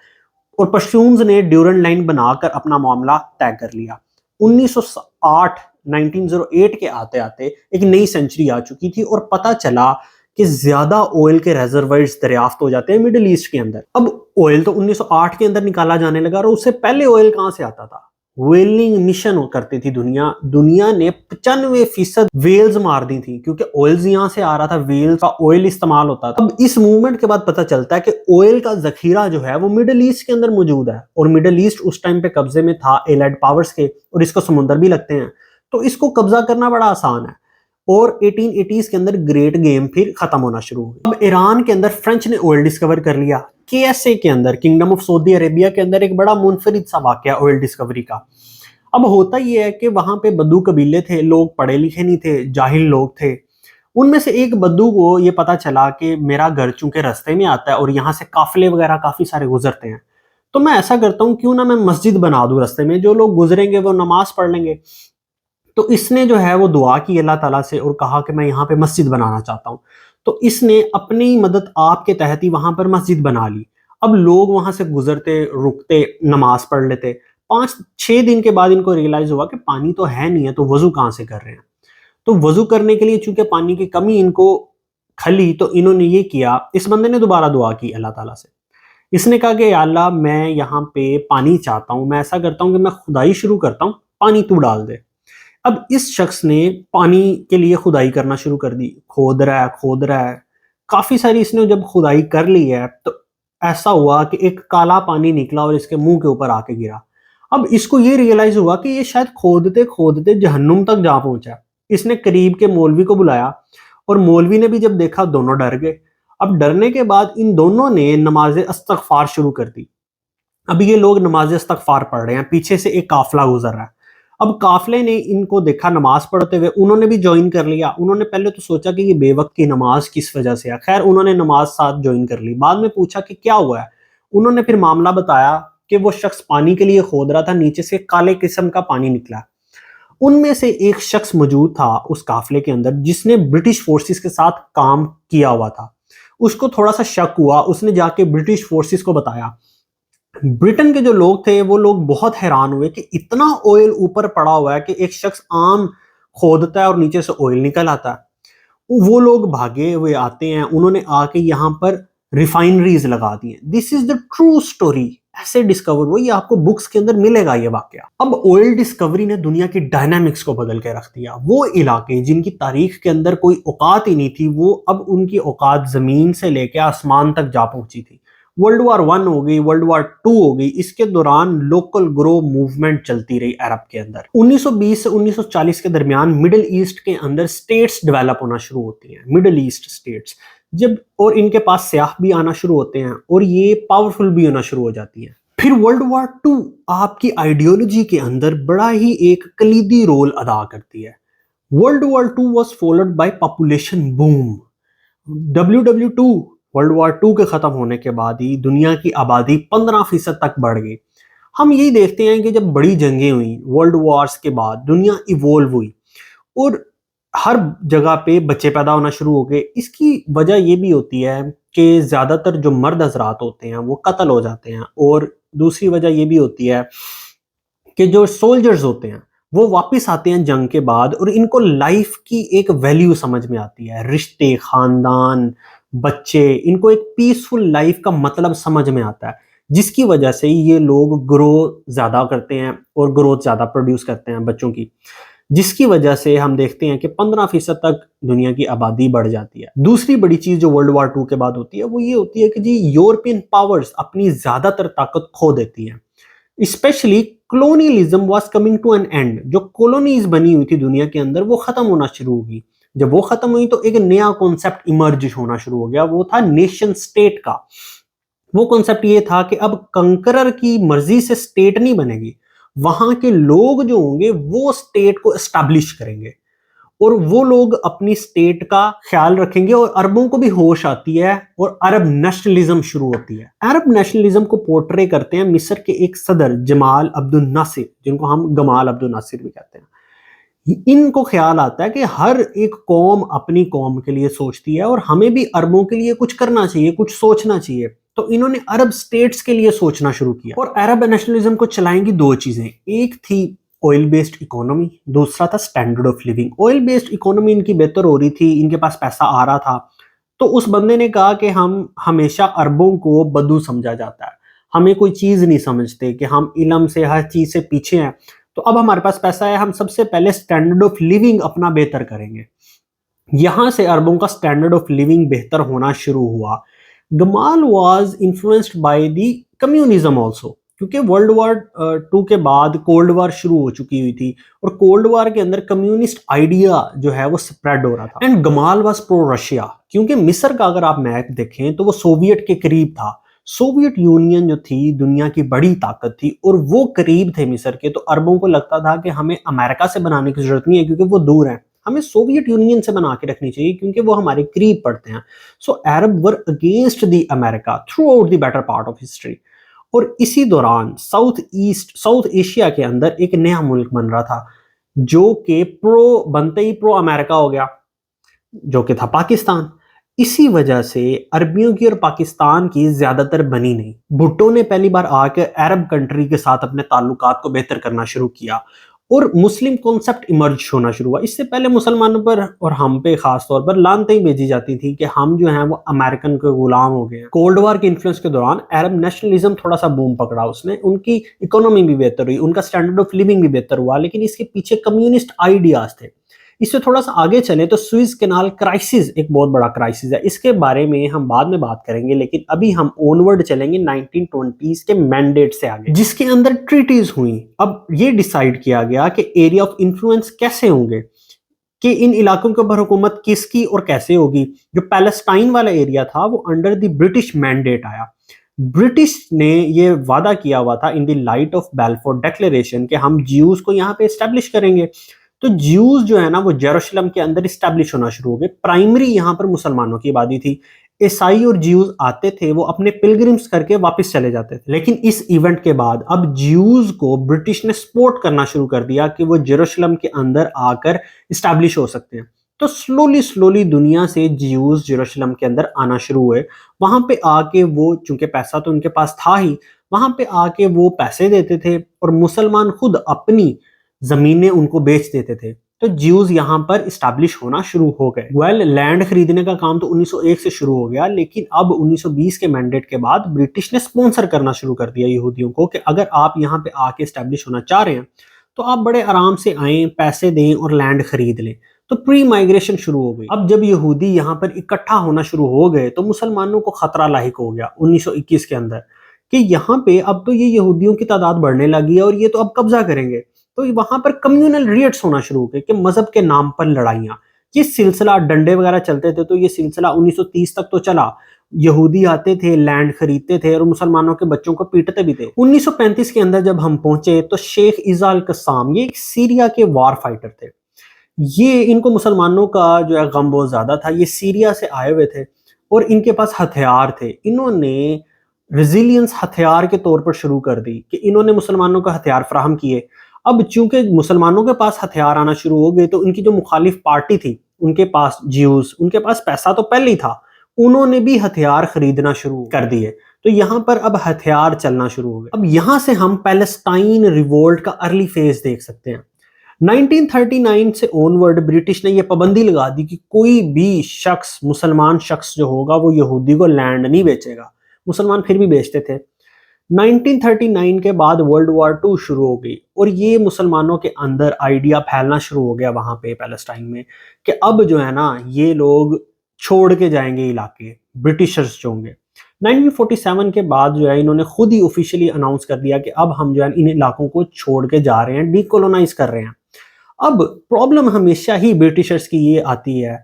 اور پشتونز نے ڈیورنڈ لائن بنا کر اپنا معاملہ طے کر لیا. 1908 کے آتے آتے ایک نئی سینچری آ چکی تھی اور پتا چلا کہ زیادہ آئل کے ریزروائرز دریافت ہو جاتے ہیں مڈل ایسٹ کے اندر. اب آئل تو 1908 کے اندر نکالا جانے لگا، اور اس سے پہلے آئل کہاں سے آتا تھا؟ ویلنگ مشن کرتی تھی دنیا نے 95% ویلز مار دی تھی کیونکہ آئلز یہاں سے آ رہا تھا، ویلز کا آئل استعمال ہوتا تھا. اب اس موومنٹ کے بعد پتہ چلتا ہے کہ آئل کا ذخیرہ جو ہے وہ مڈل ایسٹ کے اندر موجود ہے، اور مڈل ایسٹ اس ٹائم پہ قبضے میں تھا ایلائڈ پاورز کے، اور اس کو سمندر بھی لگتے ہیں، تو اس کو قبضہ کرنا بڑا آسان ہے. اور 1880s کے اندر گریٹ گیم پھر ختم ہونا شروع ہوئی. اب ایران کے اندر فرینچ نے آئل ڈسکور کر لیا. KSA کے اندر، کنگڈم آف سعودی عربیہ کے اندر ایک بڑا منفرد سا واقعہ آئل ڈسکوری کا. اب ہوتا یہ ہے کہ وہاں پہ بدو قبیلے تھے، لوگ پڑھے لکھے نہیں تھے، جاہل لوگ تھے. ان میں سے ایک بدو کو یہ پتا چلا کہ میرا گھر چونکہ رستے میں آتا ہے اور یہاں سے قافلے وغیرہ کافی سارے گزرتے ہیں، تو میں ایسا کرتا ہوں کیوں نہ میں مسجد بنا دوں رستے میں، جو لوگ گزریں گے وہ نماز پڑھ لیں گے. تو اس نے جو ہے وہ دعا کی اللہ تعالیٰ سے اور کہا کہ میں یہاں پہ مسجد بنانا چاہتا ہوں. تو اس نے اپنی مدد آپ کے تحت ہی وہاں پر مسجد بنا لی. اب لوگ وہاں سے گزرتے، رکتے، نماز پڑھ لیتے. 5-6 دن کے بعد ان کو ریئلائز ہوا کہ پانی تو ہے نہیں ہے، تو وضو کہاں سے کر رہے ہیں؟ تو وضو کرنے کے لیے چونکہ پانی کی کمی ان کو کھلی تو انہوں نے یہ کیا، اس بندے نے دوبارہ دعا کی اللہ تعالیٰ سے. اس نے کہا کہ یا اللہ میں یہاں پہ پانی چاہتا ہوں، میں ایسا کرتا ہوں کہ میں کھدائی شروع کرتا ہوں، پانی تو ڈال دے. اب اس شخص نے پانی کے لیے کھدائی کرنا شروع کر دی، کھود رہا ہے کافی ساری. اس نے جب کھدائی کر لی ہے تو ایسا ہوا کہ ایک کالا پانی نکلا اور اس کے منہ کے اوپر آ کے گرا. اب اس کو یہ ریئلائز ہوا کہ یہ شاید کھودتے کھودتے جہنم تک جا پہنچا. اس نے قریب کے مولوی کو بلایا اور مولوی نے بھی جب دیکھا دونوں ڈر گئے. اب ڈرنے کے بعد ان دونوں نے نماز استغفار شروع کر دی. اب یہ لوگ نماز استغفار پڑھ رہے ہیں، پیچھے سے ایک قافلہ گزر رہا ہے. اب قافلے نے ان کو دیکھا نماز پڑھتے ہوئے، انہوں نے بھی جوائن کر لیا. انہوں نے پہلے تو سوچا کہ یہ بے وقت کی نماز کس وجہ سے ہے، خیر انہوں نے نماز ساتھ جوائن کر لی. بعد میں پوچھا کہ کیا ہوا ہے، انہوں نے پھر معاملہ بتایا کہ وہ شخص پانی کے لیے کھود رہا تھا، نیچے سے کالے قسم کا پانی نکلا. ان میں سے ایک شخص موجود تھا اس قافلے کے اندر جس نے برٹش فورسز کے ساتھ کام کیا ہوا تھا. اس کو تھوڑا سا شک ہوا، اس نے جا کے برٹش فورسز کو بتایا. برٹن کے جو لوگ تھے وہ لوگ بہت حیران ہوئے کہ اتنا آئل اوپر پڑا ہوا ہے کہ ایک شخص عام کھودتا ہے اور نیچے سے آئل نکل آتا ہے. وہ لوگ بھاگے ہوئے آتے ہیں، انہوں نے آ کے یہاں پر ریفائنریز لگا دی ہیں. دس از دا ٹرو سٹوری. ایسے ڈسکور ہوئی، آپ کو بکس کے اندر ملے گا یہ واقعہ. اب آئل ڈسکوری نے دنیا کی ڈائنامکس کو بدل کے رکھ دیا. وہ علاقے جن کی تاریخ کے اندر کوئی اوقات ہی نہیں تھی، وہ اب ان کی اوقات زمین سے لے کے آسمان تک جا پہنچی تھی. ورلڈ وار 1 ہو گئی، ورلڈ وار 2 ہو گئی، اس کے دوران لوکل گرو موومنٹ چلتی رہی عرب کے اندر. 1920 سے 1940 کے درمیان مڈل ایسٹ کے اندر سٹیٹس ڈیولپ ہونا شروع ہوتی ہیں، مڈل ایسٹ سٹیٹس جب، اور ان کے پاس سیاح بھی آنا شروع ہوتے ہیں اور یہ پاورفل بھی ہونا شروع ہو جاتی ہیں. پھر ورلڈ وار 2 آپ کی آئیڈیولوجی کے اندر بڑا ہی ایک کلیدی رول ادا کرتی ہے. World war 2 was followed by population boom. WW2 world war 2 کے ختم ہونے کے بعد ہی دنیا کی آبادی 15% تک بڑھ گئی. ہم یہی دیکھتے ہیں کہ جب بڑی جنگیں ہوئیں ورلڈ وارز کے بعد، دنیا ایوولو ہوئی اور ہر جگہ پہ بچے پیدا ہونا شروع ہو گئے. اس کی وجہ یہ بھی ہوتی ہے کہ زیادہ تر جو مرد حضرات ہوتے ہیں وہ قتل ہو جاتے ہیں، اور دوسری وجہ یہ بھی ہوتی ہے کہ جو سولجرز ہوتے ہیں وہ واپس آتے ہیں جنگ کے بعد اور ان کو لائف کی ایک ویلیو سمجھ میں آتی ہے، رشتے، خاندان، بچے، ان کو ایک پیسفل لائف کا مطلب سمجھ میں آتا ہے، جس کی وجہ سے یہ لوگ گرو زیادہ کرتے ہیں اور گروتھ زیادہ پروڈیوس کرتے ہیں بچوں کی، جس کی وجہ سے ہم دیکھتے ہیں کہ 15% تک دنیا کی آبادی بڑھ جاتی ہے. دوسری بڑی چیز جو ورلڈ وار 2 کے بعد ہوتی ہے وہ یہ ہوتی ہے کہ جی یورپین پاورز اپنی زیادہ تر طاقت کھو دیتی ہیں. Especially colonialism was coming to an end. جو کالونیز بنی ہوئی تھی دنیا کے اندر وہ ختم ہونا شروع ہوگی. جب وہ ختم ہوئی تو ایک نیا کانسیپٹ ایمرج ہونا شروع ہو گیا، وہ تھا نیشن سٹیٹ کا. وہ کانسیپٹ یہ تھا کہ اب کنکرر کی مرضی سے سٹیٹ نہیں بنے گی، وہاں کے لوگ جو ہوں گے وہ سٹیٹ کو اسٹیبلش کریں گے اور وہ لوگ اپنی سٹیٹ کا خیال رکھیں گے. اور عربوں کو بھی ہوش آتی ہے اور عرب نیشنلزم شروع ہوتی ہے. عرب نیشنلزم کو پورٹرے کرتے ہیں مصر کے ایک صدر جمال عبد الناصر، جن کو ہم گمال عبد الناصر بھی کہتے ہیں. ان کو خیال آتا ہے کہ ہر ایک قوم اپنی قوم کے لیے سوچتی ہے اور ہمیں بھی عربوں کے لیے کچھ کرنا چاہیے، کچھ سوچنا چاہیے. تو انہوں نے عرب سٹیٹس کے لیے سوچنا شروع کیا. اور عرب نیشنلزم کو چلائیں گی 2 چیزیں، ایک تھی آئل بیسڈ اکانومی، دوسرا تھا standard of living. Oil based economy ان کی بہتر ہو رہی تھی، ان کے پاس پیسہ آ رہا تھا. تو اس بندے نے کہا کہ ہم ہمیشہ عربوں کو بدو سمجھا جاتا ہے، ہمیں کوئی چیز نہیں سمجھتے، کہ ہم علم سے ہر چیز سے پیچھے ہیں. تو اب ہمارے پاس پیسہ ہے، ہم سب سے پہلے سٹینڈرڈ آف لیونگ اپنا بہتر کریں گے. یہاں سے عربوں کا سٹینڈرڈ آف لیونگ بہتر ہونا شروع ہوا. Gamal was influenced by the communism also, کیونکہ ورلڈ وار 2 کے بعد کولڈ وار شروع ہو چکی ہوئی تھی اور کولڈ وار کے اندر کمیونسٹ آئیڈیا جو ہے وہ سپریڈ ہو رہا تھا. And Gomal was pro Russia, کیونکہ مصر کا اگر آپ میپ دیکھیں تو وہ سوویٹ کے قریب تھا. سوویٹ یونین جو تھی دنیا کی بڑی طاقت تھی اور وہ قریب تھے مصر کے. تو عربوں کو لگتا تھا کہ ہمیں امریکہ سے بنانے کی ضرورت نہیں ہے کیونکہ وہ دور ہیں، ہمیں سوویٹ یونین سے بنا کے رکھنی چاہیے کیونکہ وہ ہمارے قریب پڑتے ہیں. So Arab war against the America throughout the better part of history. اور اسی دوران ساؤتھ ایشیا کے اندر ایک نیا ملک بن رہا تھا جو کہ بنتے ہی پرو امریکہ ہو گیا، جو کہ تھا پاکستان. اسی وجہ سے عربیوں کی اور پاکستان کی زیادہ تر بنی نہیں. بھٹو نے پہلی بار آ کے عرب کنٹری کے ساتھ اپنے تعلقات کو بہتر کرنا شروع کیا اور مسلم کانسیپٹ ایمرج ہونا شروع ہوا. اس سے پہلے مسلمانوں پر اور ہم پہ خاص طور پر لانتیں بھیجی جاتی تھی کہ ہم جو ہیں وہ امریکن کے غلام ہو گئے ہیں. کولڈ وار کے انفلوئنس کے دوران عرب نیشنلزم تھوڑا سا بوم پکڑا. اس نے ان کی اکانومی بھی بہتر ہوئی, ان کا اسٹینڈرڈ آف لیونگ بھی بہتر ہوا, لیکن اس کے پیچھے کمیونسٹ آئیڈیاز تھے. اس سے تھوڑا سا آگے چلیں تو سوئز کینال کرائسس ایک بہت بڑا کرائسس ہے. اس کے بارے میں ہم بعد میں بات کریں گے, لیکن ابھی ہم اونورڈ چلیں گے 1920s کے مینڈیٹ سے آگے, جس کے اندر ٹریٹیز ہوئیں. اب یہ ڈیسائیڈ کیا گیا کہ ایریا آف انفلوئنس کیسے ہوں گے, کہ ان علاقوں کے اوپر حکومت کس کی اور کیسے ہوگی. جو پیلسٹائن والا ایریا تھا وہ انڈر دی برٹش مینڈیٹ آیا. برٹش نے یہ وعدہ کیا ہوا تھا ان دی لائٹ آف بیلفور ڈیکلیریشن کہ ہم جیوز کو یہاں پہ اسٹیبلش کریں گے. تو جیوز جو ہے نا وہ یروشلم کے اندر اسٹیبلش ہونا شروع ہو گئے. پرائمری یہاں پر مسلمانوں کی آبادی تھی. عیسائی اور جیوز آتے تھے, وہ اپنے پلگرمز کر کے واپس چلے جاتے تھے. لیکن اس ایونٹ کے بعد اب جیوز کو برٹش نے سپورٹ کرنا شروع کر دیا کہ وہ یروشلم کے اندر آ کر اسٹیبلش ہو سکتے ہیں. تو سلولی دنیا سے جیوز یروشلم کے اندر آنا شروع ہوئے. وہاں پہ آ کے وہ, چونکہ پیسہ تو ان کے پاس تھا ہی, وہاں پہ آ کے وہ پیسے دیتے تھے اور مسلمان خود اپنی زمینیں ان کو بیچ دیتے تھے. تو جیوز یہاں پر اسٹیبلش ہونا شروع ہو گئے. لینڈ خریدنے کا کام تو 1901 سے شروع ہو گیا, لیکن اب 1920 کے مینڈیٹ کے بعد برٹش نے سپونسر کرنا شروع کر دیا یہودیوں کو کہ اگر آپ یہاں پہ آ کے اسٹیبلش ہونا چاہ رہے ہیں تو آپ بڑے آرام سے آئیں, پیسے دیں اور لینڈ خرید لیں. تو پری مائگریشن شروع ہو گئی. اب جب یہودی یہاں پر اکٹھا ہونا شروع ہو گئے تو مسلمانوں کو خطرہ لاحق ہو گیا 1921 کے اندر کہ یہاں پہ اب تو یہ یہودیوں کی تعداد بڑھنے لگی ہے اور یہ تو اب قبضہ کریں گے. تو وہاں پر کمیونل ریٹس ہونا شروع ہو گئے کہ مذہب کے نام پر لڑائیاں. یہ سلسلہ ڈنڈے وغیرہ چلتے تھے, تو یہ سلسلہ 1930 تک تو چلا. یہودی آتے تھے, لینڈ خریدتے تھے اور مسلمانوں کے بچوں کو پیٹتے بھی تھے. 1935 کے اندر جب ہم پہنچے تو شیخ عیسیٰ القسام, یہ ایک سیریا کے وار فائٹر تھے. یہ ان کو مسلمانوں کا جو ہے غم بہت زیادہ تھا. یہ سیریا سے آئے ہوئے تھے اور ان کے پاس ہتھیار تھے. انہوں نے ریزیلینس ہتھیار کے طور پر شروع کر دی کہ انہوں نے مسلمانوں کو ہتھیار فراہم کیے. اب چونکہ مسلمانوں کے پاس ہتھیار آنا شروع ہو گئے تو ان کی جو مخالف پارٹی تھی, ان کے پاس جیوز, ان کے پاس پیسہ تو پہلے ہی تھا, انہوں نے بھی ہتھیار خریدنا شروع کر دیے. تو یہاں پر اب ہتھیار چلنا شروع ہو گئے. اب یہاں سے ہم پیلسٹائن ریوولٹ کا ارلی فیز دیکھ سکتے ہیں. 1939 سے اونورڈ برٹش نے یہ پابندی لگا دی کہ کوئی بھی شخص, مسلمان شخص جو ہوگا وہ یہودی کو لینڈ نہیں بیچے گا. مسلمان پھر بھی بیچتے تھے. 1939 کے بعد ورلڈ وار 2 شروع ہو گئی اور یہ مسلمانوں کے اندر آئیڈیا پھیلنا شروع ہو گیا وہاں پہ پیلسٹائن میں کہ اب جو ہے نا یہ لوگ چھوڑ کے جائیں گے علاقے, برٹشرز جو ہوں گے. 1947 کے بعد جو ہے انہوں نے خود ہی آفیشلی اناؤنس کر دیا کہ اب ہم جو ہے ان علاقوں کو چھوڑ کے جا رہے ہیں, ڈی کولونائز کر رہے ہیں. اب پرابلم ہمیشہ ہی برٹشرز کی یہ آتی ہے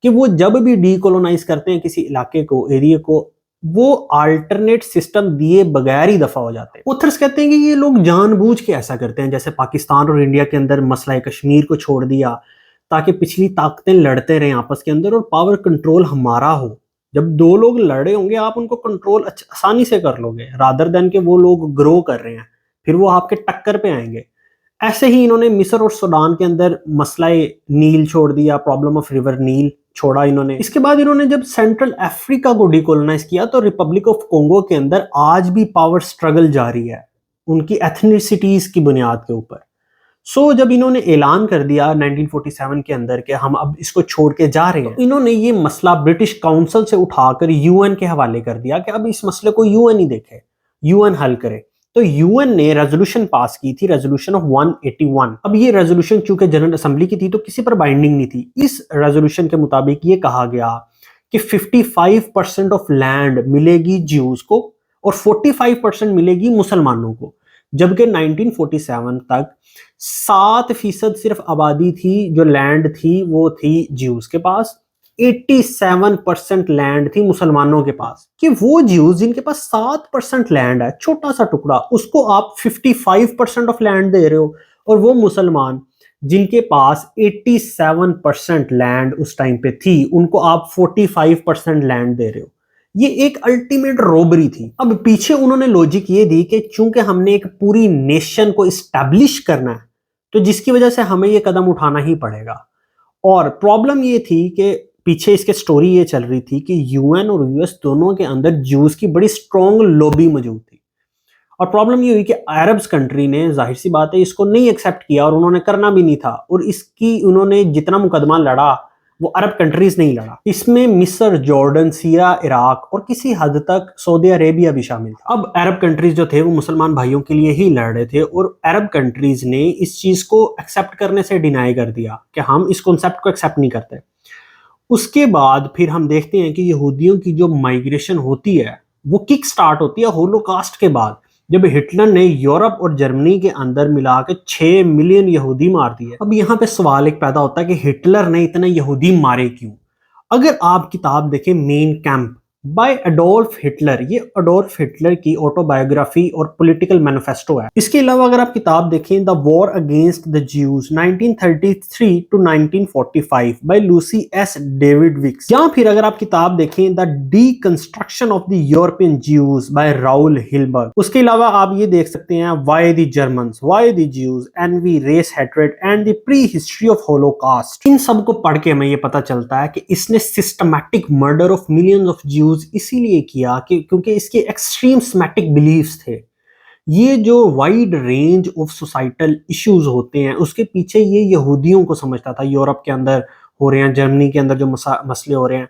کہ وہ جب بھی ڈی کولونائز کرتے ہیں کسی علاقے کو, ایریا کو, وہ آلٹرنیٹ سسٹم دیے بغیر ہی دفع ہو جاتے ہیں. اوتھرز کہتے ہیں کہ یہ لوگ جان بوجھ کے ایسا کرتے ہیں, جیسے پاکستان اور انڈیا کے اندر مسئلہ کشمیر کو چھوڑ دیا تاکہ پچھلی طاقتیں لڑتے رہیں آپس کے اندر اور پاور کنٹرول ہمارا ہو. جب دو لوگ لڑے ہوں گے آپ ان کو کنٹرول آسانی سے کر لو گے, رادر دین کہ وہ لوگ گرو کر رہے ہیں, پھر وہ آپ کے ٹکر پہ آئیں گے. ایسے ہی انہوں نے مصر اور سوڈان کے اندر مسئلہ نیل چھوڑ دیا, پرابلم آف ریور نیل چھوڑا انہوں نے. اس کے بعد انہوں نے جب سینٹرل افریقہ کو ڈی کولونائز کیا تو ریپبلک آف کونگو کے اندر آج بھی پاور سٹرگل جاری ہے ان کی ایتھنیسٹیز کی بنیاد کے اوپر. جب انہوں نے اعلان کر دیا 1947 کے اندر کہ ہم اب اس کو چھوڑ کے جا رہے ہیں, انہوں نے یہ مسئلہ برٹش کاؤنسل سے اٹھا کر یو این کے حوالے کر دیا کہ اب اس مسئلے کو یو این ہی دیکھے, یو این حل کرے. تو یو این نے ریزولوشن پاس کی تھی, ریزولوشن آف 181. اب یہ ریزولوشن چونکہ جنرل اسمبلی کی تھی تو کسی پر بائنڈنگ نہیں تھی. اس ریزولوشن کے مطابق یہ کہا گیا کہ 55% آف لینڈ ملے گی جیوز کو اور 45% ملے گی مسلمانوں کو, جبکہ 1947 تک 7% صرف آبادی تھی جو لینڈ تھی وہ تھی جیوز کے پاس, 87% لینڈ تھی مسلمانوں کے پاس. کہ وہ جیوز جن کے پاس 7% لینڈ ہے, چھوٹا سا ٹکڑا, اس کو آپ 55% آف لینڈ دے رہے ہو, اور وہ مسلمان جن کے پاس 87% لینڈ اس ٹائم پہ تھی ان کو آپ 45% لینڈ دے رہے ہو. یہ ایک الٹیمیٹ روبری تھی. اب پیچھے انہوں نے لوجک یہ دی کہ چونکہ ہم نے ایک پوری نیشن کو اسٹیبلش کرنا ہے تو جس کی وجہ سے ہمیں یہ قدم اٹھانا ہی پڑے گا. اور پرابلم یہ تھی کہ پیچھے اس کے سٹوری یہ چل رہی تھی کہ یو این اور یو ایس دونوں کے اندر جیوز کی بڑی سٹرونگ لوبی موجود تھی. اور پرابلم یہ ہوئی کہ عربز کنٹری نے ظاہر سی بات ہے اس کو نہیں ایکسیپٹ کیا اور انہوں نے کرنا بھی نہیں تھا، اور اس کی انہوں نے جتنا مقدمہ لڑا وہ عرب کنٹریز نہیں لڑا. اس میں مصر، جارڈن، سیریا، عراق اور کسی حد تک سعودی عربیہ بھی شامل تھا. اب عرب کنٹریز جو تھے وہ مسلمان بھائیوں کے لیے ہی لڑ رہے تھے، اور عرب کنٹریز نے اس چیز کو ایکسیپٹ کرنے سے ڈینائی کر دیا کہ ہم اس کنسیپٹ کو ایکسیپٹ نہیں کرتے. اس کے بعد پھر ہم دیکھتے ہیں کہ یہودیوں کی جو مائگریشن ہوتی ہے وہ کک سٹارٹ ہوتی ہے ہولوکاسٹ کے بعد، جب ہٹلر نے یورپ اور جرمنی کے اندر ملا کے 6 ملین یہودی مار دیے. اب یہاں پہ سوال ایک پیدا ہوتا ہے کہ ہٹلر نے اتنے یہودی مارے کیوں؟ اگر آپ کتاب دیکھیں Mein Kampf by Adolf Hitler, یہ اڈولف ہٹلر کی آٹو بایوگرافی اور پولیٹیکل مینیفیسٹو ہے. اس کے علاوہ اگر آپ کتاب دیکھیں the war against the Jews 1933 to 1945 by Lucy S Dawidowicz, یا پھر اگر آپ کتاب دیکھیں the deconstruction of the European Jews by Raul Hilberg. اس کے علاوہ آپ یہ دیکھ سکتے ہیں why the Germans, why the Jews, اینوی، race hatred and the prehistory of Holocaust. ان سب کو پڑھ کے ہمیں یہ پتا چلتا ہے کہ اس نے systematic murder of millions of Jews اسی لیے کیا کیونکہ اس کے ایکسٹریم سمیٹک بلیفز تھے. یہ جو wide range of societal issues ہوتے ہیں اس کے پیچھے یہ یہودیوں کو سمجھتا تھا. یورپ کے اندر ہو رہے ہیں، جرمنی کے اندر جو مسئلے ہو رہے ہیں،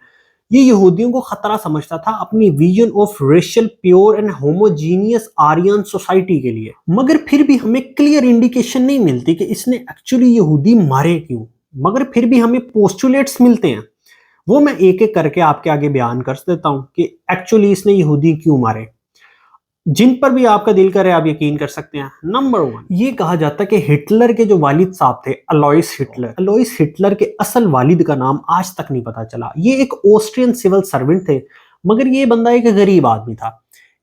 یہ یہودیوں کو خطرہ سمجھتا تھا اپنی vision of racial pure and homogeneous Aryan society کے لیے. مگر پھر بھی ہمیں کلیئر انڈیکیشن نہیں ملتی کہ اس نے ایکچولی یہودی مارے کیوں. مگر پھر بھی ہمیں پوسٹولیٹس ملتے ہیں، وہ میں ایک ایک کر کے آپ کے آگے بیان کر دیتا ہوں کہ ایکچولی اس نے یہودی کیوں مارے، جن پر بھی آپ کا دل کرے آپ یقین کر سکتے ہیں. نمبر 1، یہ کہا جاتا ہے کہ ہٹلر کے جو والد صاحب تھے الوئس ہٹلر، الوئس ہٹلر کے اصل والد کا نام آج تک نہیں پتا چلا. یہ ایک آسٹرین سول سرونٹ تھے، مگر یہ بندہ ایک غریب آدمی تھا.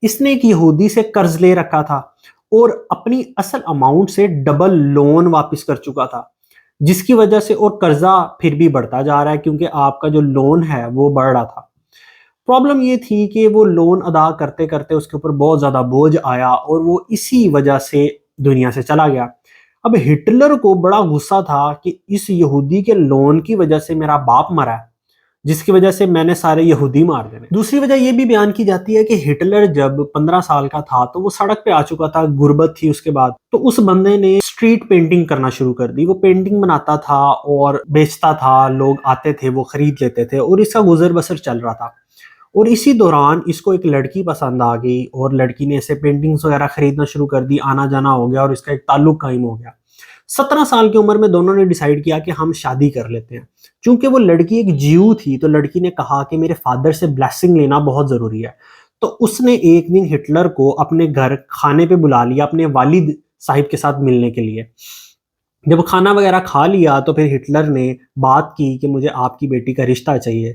اس نے ایک یہودی سے قرض لے رکھا تھا اور اپنی اصل اماؤنٹ سے ڈبل لون واپس کر چکا تھا، جس کی وجہ سے اور قرضہ پھر بھی بڑھتا جا رہا ہے کیونکہ آپ کا جو لون ہے وہ بڑھ رہا تھا. پرابلم یہ تھی کہ وہ لون ادا کرتے کرتے اس کے اوپر بہت زیادہ بوجھ آیا اور وہ اسی وجہ سے دنیا سے چلا گیا. اب ہٹلر کو بڑا غصہ تھا کہ اس یہودی کے لون کی وجہ سے میرا باپ مرا ہے، جس کی وجہ سے میں نے سارے یہودی مار دینے. دوسری وجہ یہ بھی بیان کی جاتی ہے کہ ہٹلر جب 15 سال کا تھا تو وہ سڑک پہ آ چکا تھا، غربت تھی اس کے بعد، تو اس بندے نے اسٹریٹ پینٹنگ کرنا شروع کر دی. وہ پینٹنگ بناتا تھا اور بیچتا تھا، لوگ آتے تھے وہ خرید لیتے تھے اور اس کا گزر بسر چل رہا تھا. اور اسی دوران اس کو ایک لڑکی پسند آ گئی اور لڑکی نے اسے پینٹنگز وغیرہ خریدنا شروع کر دی، آنا جانا ہو گیا اور اس کا ایک تعلق قائم ہو گیا. 17 سال کی عمر میں دونوں نے ڈیسائیڈ کیا کہ ہم شادی کر لیتے ہیں. چونکہ وہ لڑکی ایک جیو تھی تو لڑکی نے کہا کہ میرے فادر سے بلیسنگ لینا بہت ضروری ہے. تو اس نے ایک دن ہٹلر کو اپنے گھر کھانے پہ بلا لیا اپنے والد صاحب کے ساتھ ملنے کے لیے. جب کھانا وغیرہ کھا لیا تو پھر ہٹلر نے بات کی کہ مجھے آپ کی بیٹی کا رشتہ چاہیے.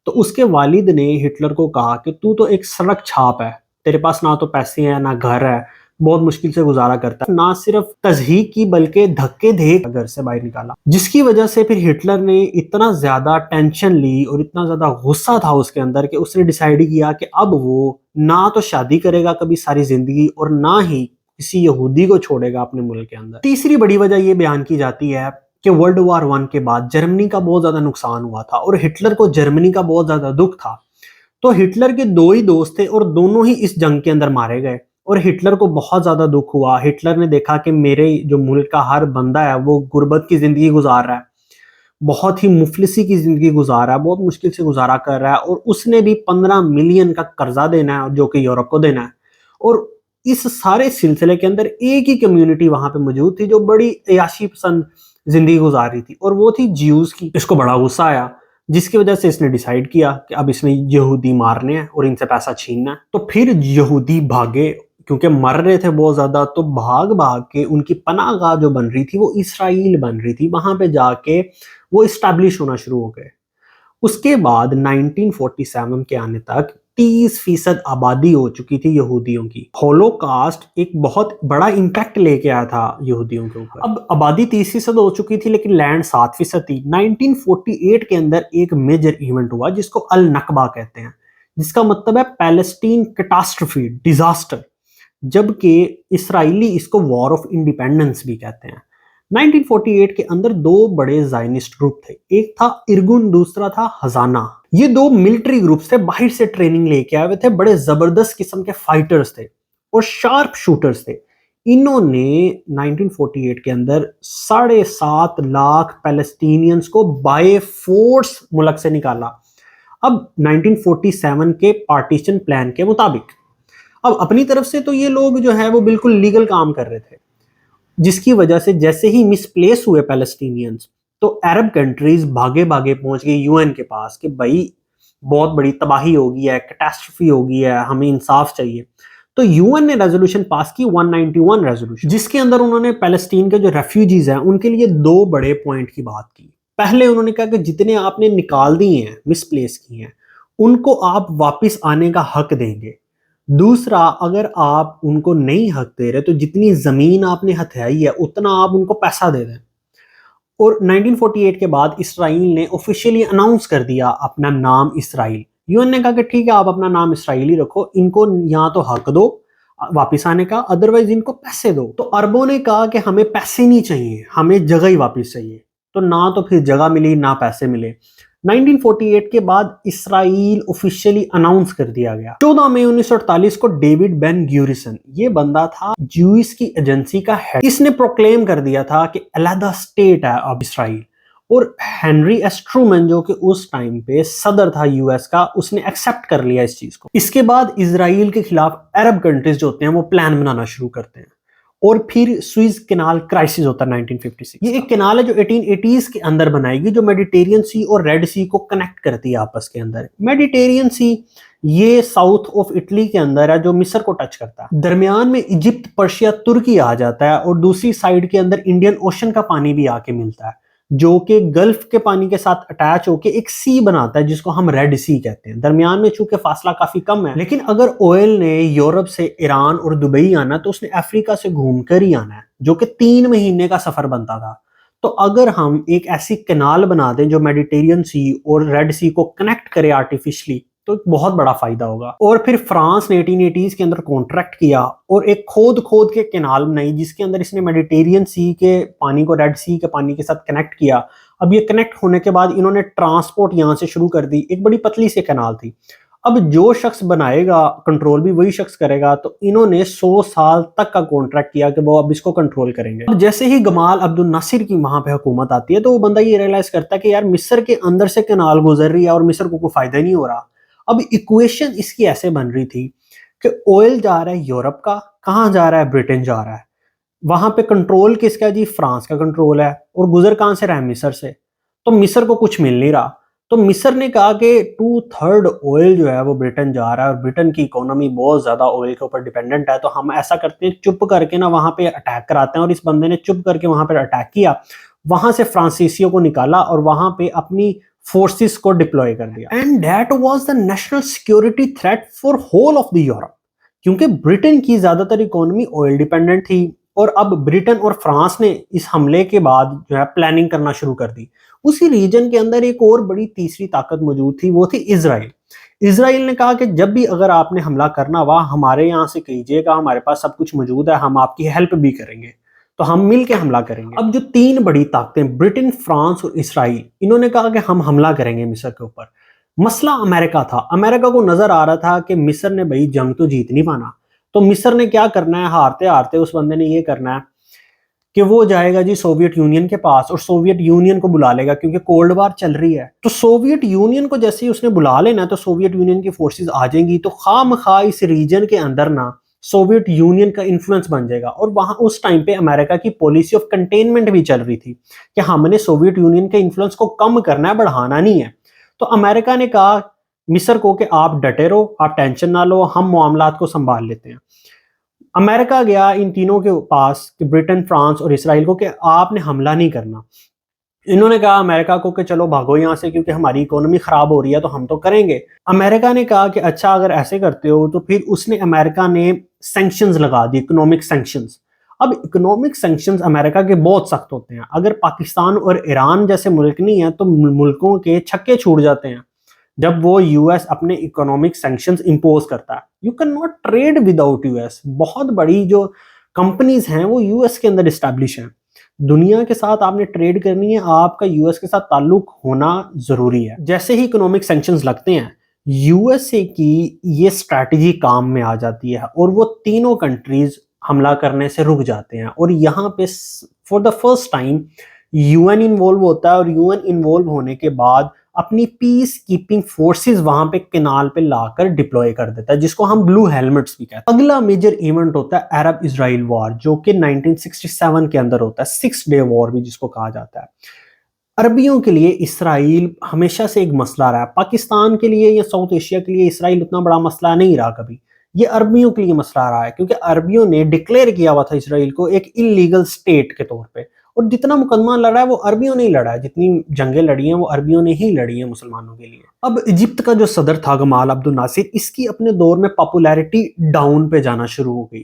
تو اس کے والد نے ہٹلر کو کہا کہ تو ایک سڑک چھاپ ہے، تیرے پاس نہ تو پیسے ہیں نہ گھر ہے، بہت مشکل سے گزارا کرتا ہے. نہ صرف تضحیک کی بلکہ دھکے دے گھر سے باہر نکالا، جس کی وجہ سے پھر ہٹلر نے اتنا زیادہ ٹینشن لی اور اتنا زیادہ غصہ تھا اس کے اندر کہ اس نے ڈیسائیڈ کیا کہ اب وہ نہ تو شادی کرے گا کبھی ساری زندگی اور نہ ہی کسی یہودی کو چھوڑے گا اپنے ملک کے اندر. تیسری بڑی وجہ یہ بیان کی جاتی ہے کہ ورلڈ وار 1 کے بعد جرمنی کا بہت زیادہ نقصان ہوا تھا اور ہٹلر کو جرمنی کا بہت زیادہ دکھ تھا. تو ہٹلر کے 2 ہی دوست تھے اور دونوں ہی اس جنگ کے اندر مارے گئے اور ہٹلر کو بہت زیادہ دکھ ہوا. ہٹلر نے دیکھا کہ میرے جو ملک کا ہر بندہ ہے وہ غربت کی زندگی گزار رہا ہے، بہت ہی مفلسی کی زندگی گزار رہا ہے، بہت مشکل سے گزارا کر رہا ہے، اور اس نے بھی 15 ملین کا قرضہ دینا ہے جو کہ یورپ کو دینا ہے. اور اس سارے سلسلے کے اندر ایک ہی کمیونٹی وہاں پہ موجود تھی جو بڑی عیاشی پسند زندگی گزار رہی تھی، اور وہ تھی جیوز کی. اس کو بڑا غصہ آیا جس کی وجہ سے اس نے ڈیسائیڈ کیا کہ اب اس نے یہودی مارنے ہیں اور ان سے پیسہ چھیننا ہے. تو پھر یہودی بھاگے کیونکہ مر رہے تھے بہت زیادہ، تو بھاگ کے ان کی پناہ گاہ جو بن رہی تھی وہ اسرائیل بن رہی تھی، وہاں پہ جا کے وہ اسٹیبلش ہونا شروع ہو گئے. اس کے بعد 1947 کے آنے تک 30% آبادی ہو چکی تھی یہودیوں کی. ہولوکاسٹ ایک بہت بڑا امپیکٹ لے کے آیا تھا یہودیوں کے اوپر. اب آبادی 30% ہو چکی تھی لیکن لینڈ 7% تھی. 1948 کے اندر ایک میجر ایونٹ ہوا جس کو النکبہ کہتے ہیں، جس کا مطلب ہے پیلسٹین کیٹاسٹروفی، ڈیزاسٹر، جبکہ اسرائیلی اس کو وار آف انڈیپینڈنس بھی کہتے ہیں. 1948 کے اندر 2 بڑے زائنسٹ گروپ تھے، ایک تھا ارگن، دوسرا تھا ہزانہ. یہ 2 ملٹری گروپس تھے، باہر سے ٹریننگ لے کے آئے ہوئے تھے، بڑے زبردست قسم کے فائٹرز تھے. اور شارپ شوٹرز تھے. انہوں نے 1948 کے اندر 7.5 لاکھ پیلسٹینینز کو بائی فورس ملک سے نکالا. اب 1947 کے پارٹیشن پلان کے مطابق اب اپنی طرف سے تو یہ لوگ جو ہے وہ بالکل لیگل کام کر رہے تھے، جس کی وجہ سے جیسے ہی مس پلیس ہوئے پیلسٹینینز تو عرب کنٹریز بھاگے بھاگے پہنچ گئی یو این کے پاس کہ بھائی بہت بڑی تباہی ہو گئی ہے، کیٹاسٹرفی ہو گئی ہے، ہمیں انصاف چاہیے. تو یو این نے ریزولوشن پاس کی 191 ریزولوشن، جس کے اندر انہوں نے پیلسٹین کے جو ریفیوجیز ہیں ان کے لیے 2 بڑے پوائنٹ کی بات کی. پہلے انہوں نے کہا کہ جتنے آپ نے نکال دیے ہیں، مس پلیس کیے ہیں، ان کو آپ واپس آنے کا حق دیں گے. دوسرا، اگر آپ ان کو نہیں حق دے رہے تو جتنی زمین آپ نے ہتھیائی ہے اتنا آپ ان کو پیسہ دے دیں. اور 1948 کے بعد اسرائیل نے آفیشیلی اناؤنس کر دیا اپنا نام اسرائیل. یو این نے کہا کہ ٹھیک ہے آپ اپنا نام اسرائیل ہی رکھو، ان کو یا تو حق دو واپس آنے کا، ادروائز ان کو پیسے دو. تو عربوں نے کہا کہ ہمیں پیسے نہیں چاہیے، ہمیں جگہ ہی واپس چاہیے. تو نہ تو پھر جگہ ملی نہ پیسے ملے. 1948 کے بعد اسرائیل آفیشیلی اناؤنس کر دیا گیا. 14 مئی 1948 کو ڈیوڈ بین گیوریسن، یہ بندہ تھا جوئس کی ایجنسی کا ہیڈ، اس نے پروکلیم کر دیا تھا کہ علیحدہ اسٹیٹ ہے اب اسرائیل. اور ہینری ایس ٹرومن جو کہ اس ٹائم پہ صدر تھا یو ایس کا، اس نے ایکسپٹ کر لیا اس چیز کو. اس کے بعد اسرائیل کے خلاف عرب کنٹریز جو ہوتے ہیں وہ پلان بنانا شروع کرتے ہیں. اور پھر سوئز کینال کرائسس ہوتا ہے 1956. یہ ایک کینال ہے جو 1880s کے اندر بنائی گئی، جو میڈیٹیرین سی اور ریڈ سی کو کنیکٹ کرتی ہے آپس کے اندر. میڈیٹیرین سی یہ ساؤتھ آف اٹلی کے اندر ہے جو مصر کو ٹچ کرتا ہے. درمیان میں ایجپٹ، پرشیا، ترکی آ جاتا ہے، اور دوسری سائیڈ کے اندر انڈین اوشن کا پانی بھی آ کے ملتا ہے، جو کہ گلف کے پانی کے ساتھ اٹیچ ہو کے ایک سی بناتا ہے جس کو ہم ریڈ سی کہتے ہیں. درمیان میں چونکہ فاصلہ کافی کم ہے، لیکن اگر آئل نے یورپ سے ایران اور دبئی آنا تو اس نے افریقہ سے گھوم کر ہی آنا ہے، جو کہ 3 مہینے کا سفر بنتا تھا. تو اگر ہم ایک ایسی کنال بنا دیں جو میڈیٹیرین سی اور ریڈ سی کو کنیکٹ کرے آرٹیفیشلی، تو ایک بہت بڑا فائدہ ہوگا. اور پھر فرانس نے 1880s کے اندر کانٹریکٹ کیا اور ایک کھود کے کنال بنائی جس کے اندر اس نے میڈیٹیرین سی کے پانی کو ریڈ سی کے پانی کے ساتھ کنیکٹ کیا. اب یہ کنیکٹ ہونے کے بعد انہوں نے ٹرانسپورٹ یہاں سے شروع کر دی. ایک بڑی پتلی سی کنال تھی. اب جو شخص بنائے گا کنٹرول بھی وہی شخص کرے گا. تو انہوں نے 100 سال تک کا کانٹریکٹ کیا کہ وہ اب اس کو کنٹرول کریں گے. اب جیسے ہی گمال عبد الناصر کی وہاں پہ حکومت آتی ہے تو وہ بندہ یہ ریئلائز کرتا ہے کہ یار مصر کے اندر سے کنال گزر رہی ہے اور مصر کو کوئی فائدہ نہیں ہو رہا. اب ایکویشن اس کی ایسے بن رہی تھی کہ آئل جا رہا ہے یورپ کا، کہاں جا رہا ہے؟ برٹن جا رہا ہے. وہاں پہ کنٹرول کس کا؟ جی فرانس کا کنٹرول ہے. اور گزر کہاں سے رہا ہے؟ مصر سے. تو مصر کو کچھ مل نہیں رہا. تو مصر نے کہا کہ 2/3 آئل جو ہے وہ برٹن جا رہا ہے، اور برٹن کی اکانومی بہت زیادہ آئل کے اوپر ڈیپینڈنٹ ہے. تو ہم ایسا کرتے ہیں چپ کر کے نا وہاں پہ اٹیک کراتے ہیں. اور اس بندے نے چپ کر کے وہاں پہ اٹیک کیا، وہاں سے فرانسیسیوں کو نکالا اور وہاں پہ اپنی فورسز کو ڈپلوائے کر دیا. And that was the national security threat for whole of the Europe, کیونکہ برٹن کی زیادہ تر اکانومی آئل ڈیپینڈنٹ تھی. اور اب برٹن اور فرانس نے اس حملے کے بعد جو ہے پلاننگ کرنا شروع کر دی. اسی ریجن کے اندر ایک اور بڑی تیسری طاقت موجود تھی، وہ تھی اسرائیل. اسرائیل نے کہا کہ جب بھی اگر آپ نے حملہ کرنا ہوا ہمارے یہاں سے کیجیے گا، ہمارے پاس سب کچھ موجود ہے، ہم آپ کی ہیلپ بھی کریں گے، تو ہم مل کے حملہ کریں گے. اب جو 3 بڑی طاقتیں برٹن، فرانس اور اسرائیل، انہوں نے کہا کہ ہم حملہ کریں گے مصر کے اوپر. مسئلہ امریکہ تھا. امریکہ کو نظر آ رہا تھا کہ مصر نے بھائی جنگ تو جیت نہیں پانا. تو مصر نے کیا کرنا ہے؟ ہارتے ہارتے اس بندے نے یہ کرنا ہے کہ وہ جائے گا جی سوویت یونین کے پاس اور سوویت یونین کو بلا لے گا، کیونکہ کولڈ وار چل رہی ہے. تو سوویت یونین کو جیسے ہی اس نے بلا لینا تو سوویت یونین کی فورسز آ جائیں گی. تو خواہ مخواہ اس ریجن کے اندر نا سوویت یونین کا انفلوئنس بن جائے گا. اور وہاں اس ٹائم پہ امریکہ کی پالیسی آف کنٹینمنٹ بھی چل رہی تھی کہ ہم نے سوویت یونین کے انفلوئنس کو کم کرنا ہے، بڑھانا نہیں ہے. تو امریکہ نے کہا مصر کو کہ آپ ڈٹے رہو، آپ ٹینشن نہ لو، ہم معاملات کو سنبھال لیتے ہیں. امریکہ گیا ان تینوں کے پاس کہ برٹن، فرانس اور اسرائیل کو، کہ آپ نے حملہ نہیں کرنا. انہوں نے کہا امریکہ کو کہ چلو بھاگو یہاں سے کیونکہ ہماری اکانومی خراب ہو رہی ہے تو ہم تو کریں گے. امریکہ نے کہا کہ اچھا اگر ایسے کرتے ہو تو پھر اس نے امریکہ نے سینکشنز لگا دی، اکنامک سینکشنز. اب اکنامک سینکشنز امریکہ کے بہت سخت ہوتے ہیں. اگر پاکستان اور ایران جیسے ملک نہیں ہیں تو ملکوں کے چھکے چھوٹ جاتے ہیں جب وہ یو ایس اپنے اکنامک سینکشنز امپوز کرتا ہے. You can not trade without U S. بہت بڑی جو کمپنیز ہیں وہ یو ایس کے اندر اسٹیبلش ہیں. دنیا کے ساتھ آپ نے ٹریڈ کرنی ہے، آپ کا یو ایس کے ساتھ تعلق ہونا ضروری ہے. جیسے ہی اکنامک سینکشنز لگتے ہیں یو ایس اے کی یہ اسٹریٹجی کام میں آ جاتی ہے اور وہ تینوں کنٹریز حملہ کرنے سے رک جاتے ہیں، اور یہاں پہ for the first time U N involve ہوتا ہے، اور یو این انوالو ہونے کے بعد اپنی پیس کیپنگ فورسز وہاں پہ کنال پہ لا کر ڈپلوائے کر دیتا ہے، جس کو ہم بلو ہیلمٹس بھی کہتے ہیں۔ اگلا میجر ایونٹ ہوتا ہے عرب اسرائیل وار، جو کہ 1967 کے اندر ہوتا ہے، 6 ڈے وار بھی جس کو کہا جاتا ہے۔ عربیوں کے لیے اسرائیل ہمیشہ سے ایک مسئلہ رہا ہے، پاکستان کے لیے یا ساؤتھ ایشیا کے لیے اسرائیل اتنا بڑا مسئلہ نہیں رہا کبھی، یہ عربیوں کے لیے مسئلہ رہا ہے، کیونکہ عربیوں نے ڈکلیئر کیا ہوا تھا اسرائیل کو ایک انلیگل سٹیٹ کے طور پہ، اور جتنا مقدمہ لڑا ہے وہ عربیوں نے ہی لڑا ہے، جتنی جنگیں لڑی ہیں وہ عربیوں نے ہی لڑی ہیں مسلمانوں کے لیے۔ اب ایجپٹ کا جو صدر تھا گمال عبد الناصر، اس کی اپنے دور میں پاپولیرٹی ڈاؤن پہ جانا شروع ہو گئی،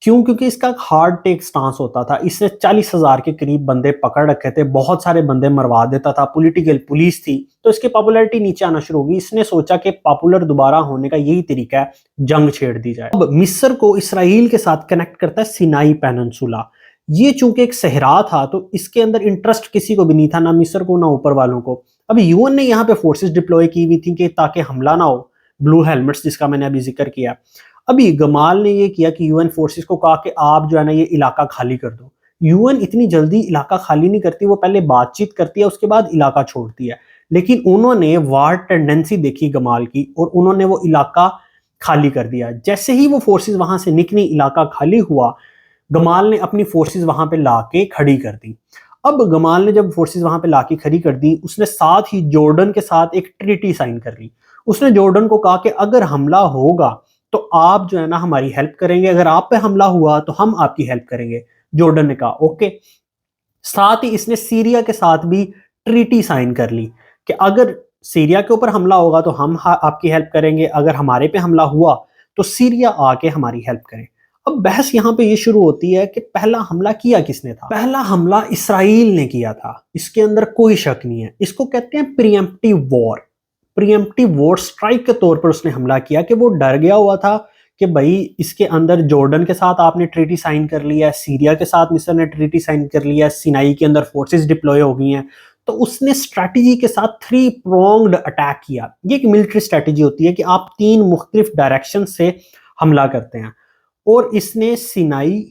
کیوں؟ کیونکہ اس کا ہارڈ ٹیک سٹانس ہوتا تھا، اس نے 40,000 کے قریب بندے پکڑ رکھے تھے، بہت سارے بندے مروا دیتا تھا، پولیٹیکل پولیس تھی، تو اس کی پاپولیرٹی نیچے آنا شروع ہوگی۔ اس نے سوچا کہ پاپولر دوبارہ ہونے کا یہی طریقہ ہے، جنگ چھیڑ دی جائے۔ اب مصر کو اسرائیل کے ساتھ کنیکٹ کرتا ہے سینائی پیننسولا، یہ چونکہ ایک صحرا تھا تو اس کے اندر انٹرسٹ کسی کو بھی نہیں تھا، نہ مصر کو نہ اوپر والوں کو۔ اب یو این نے یہاں پہ فورسز ڈپلوائے کی ہوئی تھی کہ تاکہ حملہ نہ ہو، بلو ہیلمٹس جس کا میں نے ابھی ذکر کیا۔ ابھی گمال نے یہ کیا کہ یو این فورسز کو کہا کہ آپ جو ہے نا یہ علاقہ خالی کر دو۔ یو این اتنی جلدی علاقہ خالی نہیں کرتی، وہ پہلے بات چیت کرتی ہے، اس کے بعد علاقہ چھوڑتی ہے، لیکن انہوں نے وار ٹینڈنسی دیکھی گمال کی اور انہوں نے وہ علاقہ خالی کر دیا۔ جیسے ہی وہ فورسز وہاں سے نکلی، علاقہ خالی ہوا، گمال نے اپنی فورسز وہاں پہ لا کے کھڑی کر دی۔ اب گمال نے جب فورسز وہاں پہ لا کے کھڑی کر دی، اس نے ساتھ ہی جارڈن کے ساتھ ایک ٹریٹی سائن کر لی۔ اس نے جارڈن کو کہا کہ اگر حملہ ہوگا تو آپ جو ہے نا ہماری ہیلپ کریں گے، اگر آپ پہ حملہ ہوا تو ہم آپ کی ہیلپ کریں گے۔ جارڈن نے کہا اوکے۔ ساتھ ہی اس نے سیریا کے ساتھ بھی ٹریٹی سائن کر لی کہ اگر سیریا کے اوپر حملہ ہوگا تو ہم آپ کی ہیلپ کریں گے، اگر ہمارے پہ حملہ ہوا تو سیریا آ کے ہماری ہیلپ کریں۔ اب بحث یہاں پہ یہ شروع ہوتی ہے کہ پہلا حملہ کیا کس نے تھا؟ پہلا حملہ اسرائیل نے کیا تھا، اس کے اندر کوئی شک نہیں ہے۔ اس کو کہتے ہیں پریمپٹیو وار۔ پریمپٹیو وار سٹرائک کے طور پر اس نے حملہ کیا کہ وہ ڈر گیا ہوا تھا کہ بھائی اس کے اندر جارڈن کے ساتھ آپ نے ٹریٹی سائن کر لیا ہے، سیریا کے ساتھ مصر نے ٹریٹی سائن کر لیا ہے، سینائی کے اندر فورسز ڈپلوئے ہو گئی ہیں، تو اس نے اسٹریٹجی کے ساتھ 3 پرونگڈ اٹیک کیا۔ یہ ایک ملٹری اسٹریٹجی ہوتی ہے کہ آپ 3 مختلف ڈائریکشن سے حملہ کرتے ہیں، اور اس نے سینائی،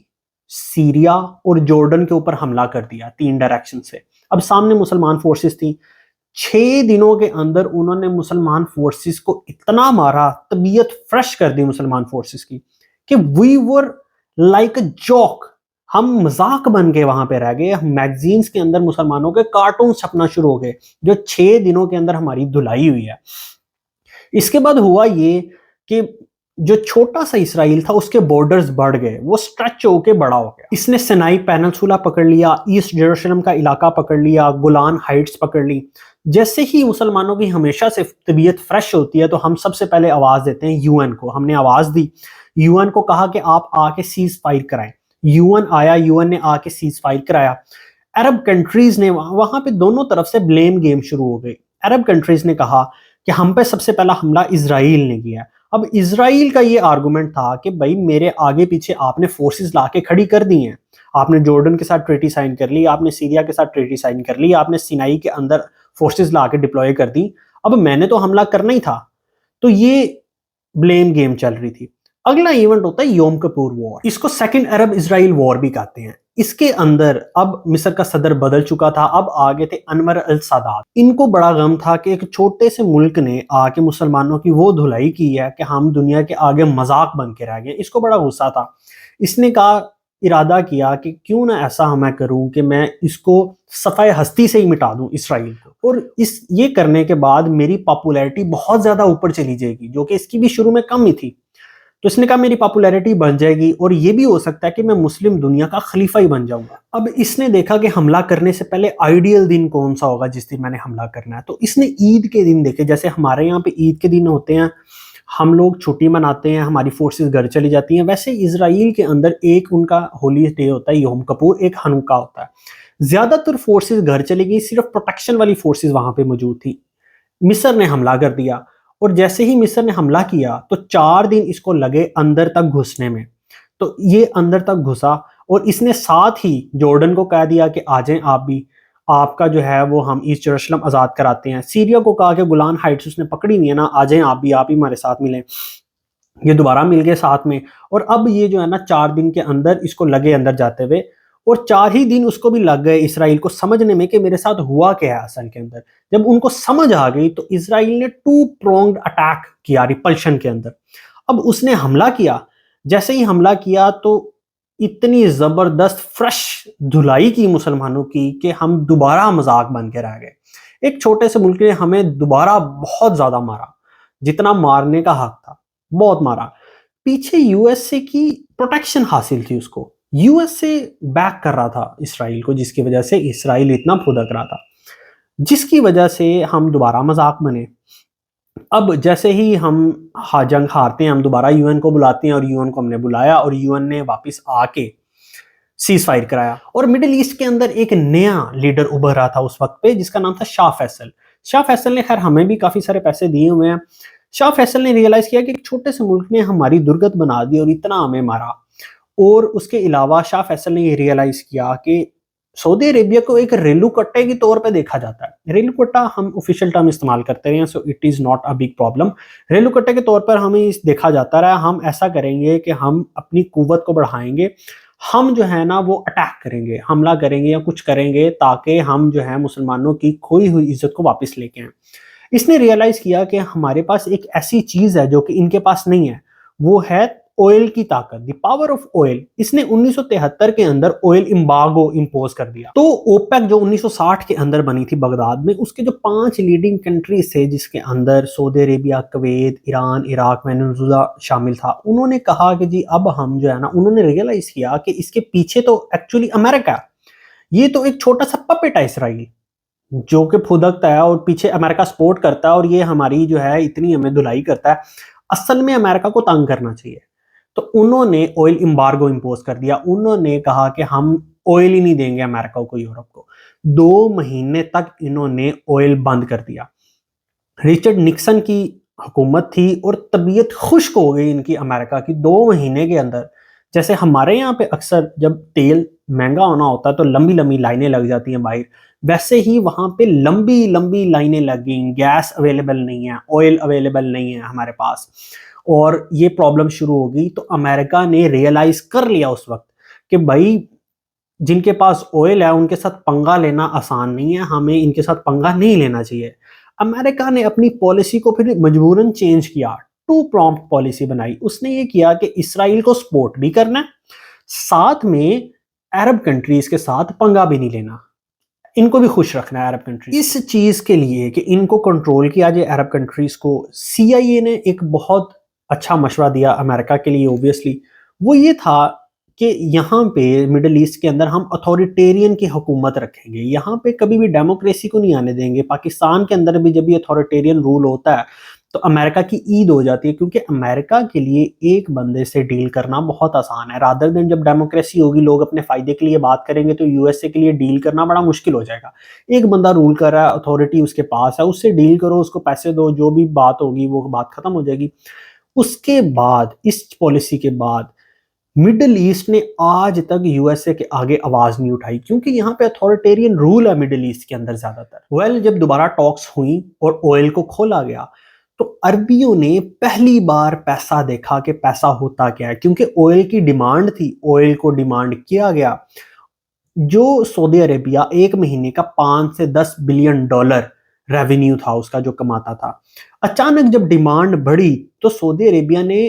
سیریا اور جارڈن کے اوپر حملہ کر دیا 3 ڈائریکشن سے۔ اب سامنے مسلمان فورسز تھیں، 6 دنوں کے اندر انہوں نے مسلمان فورسز کو اتنا مارا، طبیعت فریش کر دی مسلمان فورسز کی کہ وی ور لائک اے جوک، ہم مذاق بن کے وہاں پہ رہ گئے۔ میگزینز کے اندر مسلمانوں کے کارٹون چھپنا شروع ہو گئے، جو 6 دنوں کے اندر ہماری دھلائی ہوئی ہے۔ اس کے بعد ہوا یہ کہ جو چھوٹا سا اسرائیل تھا اس کے بارڈرز بڑھ گئے، وہ سٹریچ ہو کے بڑا ہو گیا۔ اس نے سینائی پیننسولا پکڑ لیا، ایسٹ جیروشلم کا علاقہ پکڑ لیا، گولان ہائٹس پکڑ لی۔ جیسے ہی مسلمانوں کی ہمیشہ سے طبیعت فریش ہوتی ہے تو ہم سب سے پہلے آواز دیتے ہیں یو این کو۔ ہم نے آواز دی، یو این کو کہا کہ آپ آ کے سیز فائر کرائیں۔ یو این آیا، یو این نے آ کے سیز فائر کرایا۔ عرب کنٹریز نے وہاں پہ دونوں طرف سے بلیم گیم شروع ہو گئی۔ عرب کنٹریز نے کہا کہ ہم پہ سب سے پہلا حملہ اسرائیل نے کیا۔ اب اسرائیل کا یہ آرگومنٹ تھا کہ بھائی میرے آگے پیچھے آپ نے فورسز لا کے کھڑی کر دی ہیں، آپ نے جارڈن کے ساتھ ٹریٹی سائن کر لی، آپ نے سیریا کے ساتھ ٹریٹی سائن کر لی، آپ نے سینائی کے اندر فورسز لا کے ڈپلوائے کر دی، اب میں نے تو حملہ کرنا ہی تھا۔ تو یہ بلیم گیم چل رہی تھی۔ اگلا ایونٹ ہوتا ہے یوم کپور وار، اس کو سیکنڈ عرب اسرائیل وار بھی کہتے ہیں۔ اس کے اندر اب مصر کا صدر بدل چکا تھا، اب آگے تھے انور السادات۔ ان کو بڑا غم تھا کہ ایک چھوٹے سے ملک نے آ کے مسلمانوں کی وہ دھلائی کی ہے کہ ہم دنیا کے آگے مذاق بن کے رہ گئے۔ اس کو بڑا غصہ تھا، اس نے کہا، ارادہ کیا کہ کیوں نہ ایسا میں کروں کہ میں اس کو صفحہ ہستی سے ہی مٹا دوں اسرائیل کو، اور یہ کرنے کے بعد میری پاپولیرٹی بہت زیادہ اوپر چلی جائے گی، جو کہ اس کی بھی شروع میں کم ہی تھی۔ تو اس نے کہا میری پاپولیرٹی بن جائے گی اور یہ بھی ہو سکتا ہے کہ میں مسلم دنیا کا خلیفہ ہی بن جاؤں گا۔ اب اس نے دیکھا کہ حملہ کرنے سے پہلے آئیڈیل دن کون سا ہوگا جس دن میں نے حملہ کرنا ہے، تو اس نے عید کے دن دیکھے۔ جیسے ہمارے یہاں پہ عید کے دن ہوتے ہیں، ہم لوگ چھٹی مناتے ہیں، ہماری فورسز گھر چلی جاتی ہیں، ویسے اسرائیل کے اندر ایک ان کا ہولی ڈے ہوتا ہے یوم کپور، ایک ہنوکا ہوتا ہے۔ زیادہ تر فورسز گھر چلی گئی، صرف پروٹیکشن والی فورسز وہاں پہ موجود تھی۔ مصر نے حملہ کر دیا، اور جیسے ہی مصر نے حملہ کیا تو 4 دن اس کو لگے اندر تک گھسنے میں۔ تو یہ اندر تک گھسا اور اس نے ساتھ ہی جارڈن کو کہہ دیا کہ آ جائیں آپ بھی، آپ کا جو ہے وہ ہم ایسٹ یروشلم آزاد کراتے ہیں. سیریا کو کہا کہ گولان ہائٹس اس نے پکڑی نہیں ہے نا, آ جائیں آپ بھی ہمارے ساتھ ملیں. یہ دوبارہ مل گئے ساتھ میں, اور اب یہ جو ہے نا 4 دن کے اندر اس کو لگے اندر جاتے ہوئے, اور 4 ہی دن اس کو بھی لگ گئے اسرائیل کو سمجھنے میں کہ میرے ساتھ ہوا کیا ہے اصل کے اندر. جب ان کو سمجھ آ گئی تو اسرائیل نے 2 pronged اٹیک کیا ریپلشن کے اندر. اب اس نے حملہ کیا, جیسے ہی حملہ کیا تو اتنی زبردست فرش دھلائی کی مسلمانوں کی کہ ہم دوبارہ مذاق بن کے رہ گئے. ایک چھوٹے سے ملک نے ہمیں دوبارہ بہت زیادہ مارا, جتنا مارنے کا حق تھا بہت مارا. پیچھے یو ایس اے کی پروٹیکشن حاصل تھی, اس کو یو ایس اے بیک کر رہا تھا اسرائیل کو, جس کی وجہ سے اسرائیل اتنا پھدک رہا تھا, جس کی وجہ سے ہم دوبارہ مذاق بنے. اب جیسے ہی ہم جنگ ہارتے ہیں, ہم دوبارہ یو این کو بلاتے ہیں, اور یو این کو ہم نے بلایا اور یو این نے واپس آ کے سیز فائر کرایا. اور مڈل ایسٹ کے اندر ایک نیا لیڈر ابھر رہا تھا اس وقت پہ, جس کا نام تھا شاہ فیصل. شاہ فیصل نے خیر ہمیں بھی کافی سارے پیسے دیے ہوئے ہیں. شاہ فیصل نے ریئلائز کیا کہ ایک چھوٹے سے ملک نے ہماری درگت بنا دی اور اتنا ہمیں مارا. اور اس کے علاوہ شاہ فیصل نے یہ ریئلائز کیا کہ سعودی عربیہ کو ایک ریلو کٹے کی طور پہ دیکھا جاتا ہے. ریلو کٹا ہم آفیشیل ٹرم استعمال کرتے ہیں, so it is not a big problem. ریلو کٹے کے طور پر ہمیں دیکھا جاتا رہا. ہم ایسا کریں گے کہ ہم اپنی قوت کو بڑھائیں گے, ہم جو ہے نا وہ اٹیک کریں گے, حملہ کریں گے یا کچھ کریں گے, تاکہ ہم جو ہے مسلمانوں کی کھوئی ہوئی عزت کو واپس لے کے آئیں. اس نے ریئلائز کیا کہ ہمارے پاس ایک ایسی چیز ہے جو کہ ان کے پاس نہیں ہے, وہ ہے آئل کی طاقت, دی پاور آف آئل. اس نے 1973 کے اندر آئل امبارگو امپوز کر دیا. تو اوپیک جو 1960 کے اندر بنی تھی بغداد میں, اس کے جو 5 لیڈنگ کنٹریز تھے, جس کے اندر سعودی عربیہ, کویت, ایران, عراق, وینزویلا شامل تھا, انہوں نے کہا کہ جی اب ہم جو ہے نا, انہوں نے ریئلائز کیا کہ اس کے پیچھے تو ایکچولی امریکہ, یہ تو ایک چھوٹا سا پپٹ ہے اسرائیل, جو کہ پھدکتا ہے اور پیچھے امریکہ سپورٹ کرتا ہے, اور یہ ہماری جو ہے اتنی ہمیں دھلائی کرتا ہے. اصل میں امریکہ کو تنگ کرنا چاہیے. تو انہوں نے آئل امبارگو امپوز کر دیا. انہوں نے کہا کہ ہم آئل ہی نہیں دیں گے امریکہ کو, یورپ کو. 2 مہینے تک انہوں نے آئل بند کر دیا. رچرڈ نکسن کی حکومت تھی اور طبیعت خشک ہو گئی ان کی امریکہ کی 2 مہینے کے اندر. جیسے ہمارے یہاں پہ اکثر جب تیل مہنگا ہونا ہوتا ہے تو لمبی لمبی لائنیں لگ جاتی ہیں باہر, ویسے ہی وہاں پہ لمبی لمبی لائنیں لگ گئیں. گیس اویلیبل نہیں ہے, آئل اویلیبل نہیں ہے ہمارے پاس, اور یہ پرابلم شروع ہو گئی. تو امریکہ نے ریئلائز کر لیا اس وقت کہ بھائی جن کے پاس آئل ہے ان کے ساتھ پنگا لینا آسان نہیں ہے, ہمیں ان کے ساتھ پنگا نہیں لینا چاہیے. امریکہ نے اپنی پالیسی کو پھر مجبوراً چینج کیا, 2 pronged پالیسی بنائی. اس نے یہ کیا کہ اسرائیل کو سپورٹ بھی کرنا ہے, ساتھ میں عرب کنٹریز کے ساتھ پنگا بھی نہیں لینا, ان کو بھی خوش رکھنا ہے عرب کنٹریز. اس چیز کے لیے کہ ان کو کنٹرول کیا جائے عرب کنٹریز کو, سی آئی اے نے ایک بہت اچھا مشورہ دیا امریکہ کے لیے. اوبویسلی وہ یہ تھا کہ یہاں پہ مڈل ایسٹ کے اندر ہم اتھارٹیرین کی حکومت رکھیں گے, یہاں پہ کبھی بھی ڈیموکریسی کو نہیں آنے دیں گے. پاکستان کے اندر بھی جب یہ اتھارٹیرین رول ہوتا ہے تو امریکہ کی عید ہو جاتی ہے, کیونکہ امریکہ کے لیے ایک بندے سے ڈیل کرنا بہت آسان ہے. رادر دین جب ڈیموکریسی ہوگی, لوگ اپنے فائدے کے لیے بات کریں گے, تو یو ایس اے کے لیے ڈیل کرنا بڑا مشکل ہو جائے گا. ایک بندہ رول کر رہا ہے, اتھارٹی اس کے پاس ہے, اس سے ڈیل کرو, اس کو پیسے دو, جو بھی بات ہوگی وہ بات ختم ہو جائے گی. اس کے بعد, اس پالیسی کے بعد, مڈل ایسٹ نے آج تک یو ایس اے کے آگے آواز نہیں اٹھائی, کیونکہ یہاں پہ اتھارٹیرین رول ہے مڈل ایسٹ کے اندر زیادہ تر. جب دوبارہ ٹاکس ہوئیں اور آئل کو کھولا گیا تو عربیوں نے پہلی بار پیسہ دیکھا کہ پیسہ ہوتا کیا ہے, کیونکہ آئل کی ڈیمانڈ تھی, آئل کو ڈیمانڈ کیا گیا. جو سعودی عربیہ ایک مہینے کا 5 سے 10 بلین ڈالر ریونیو تھا اس کا جو کماتا تھا, اچانک جب ڈیمانڈ بڑھی تو سعودی عربیہ نے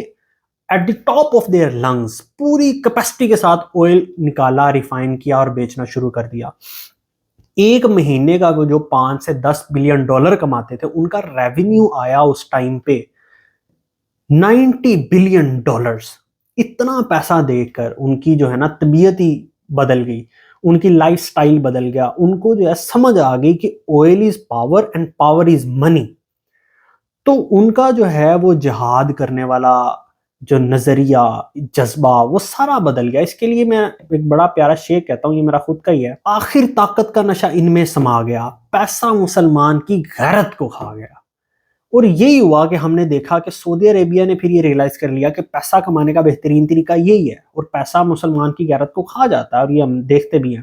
at the top of their lungs پوری کیپیسٹی کے ساتھ آئل نکالا, ریفائن کیا اور بیچنا شروع کر دیا. ایک مہینے کا جو 5 سے 10 بلین ڈالر کماتے تھے, ان کا ریونیو آیا اس ٹائم پہ 90 بلین ڈالرز. اتنا پیسہ دیکھ کر ان کی جو ہے نا طبیعت ہی بدل گئی, ان کی لائف سٹائل بدل گیا. ان کو جو ہے سمجھ آ گئی کہ oil is power and power is money. تو ان کا جو ہے وہ جہاد کرنے والا جو نظریہ, جذبہ, وہ سارا بدل گیا. اس کے لیے میں ایک بڑا پیارا شعر کہتا ہوں, یہ میرا خود کا ہی ہے. آخر طاقت کا نشہ ان میں سما گیا, پیسہ مسلمان کی غیرت کو کھا گیا. اور یہی ہوا کہ ہم نے دیکھا کہ سعودی عربیہ نے پھر یہ ریئلائز کر لیا کہ پیسہ کمانے کا بہترین طریقہ یہی ہے, اور پیسہ مسلمان کی غیرت کو کھا جاتا ہے, اور یہ ہم دیکھتے بھی ہیں.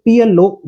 PLO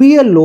PLO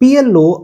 PLO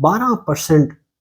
12%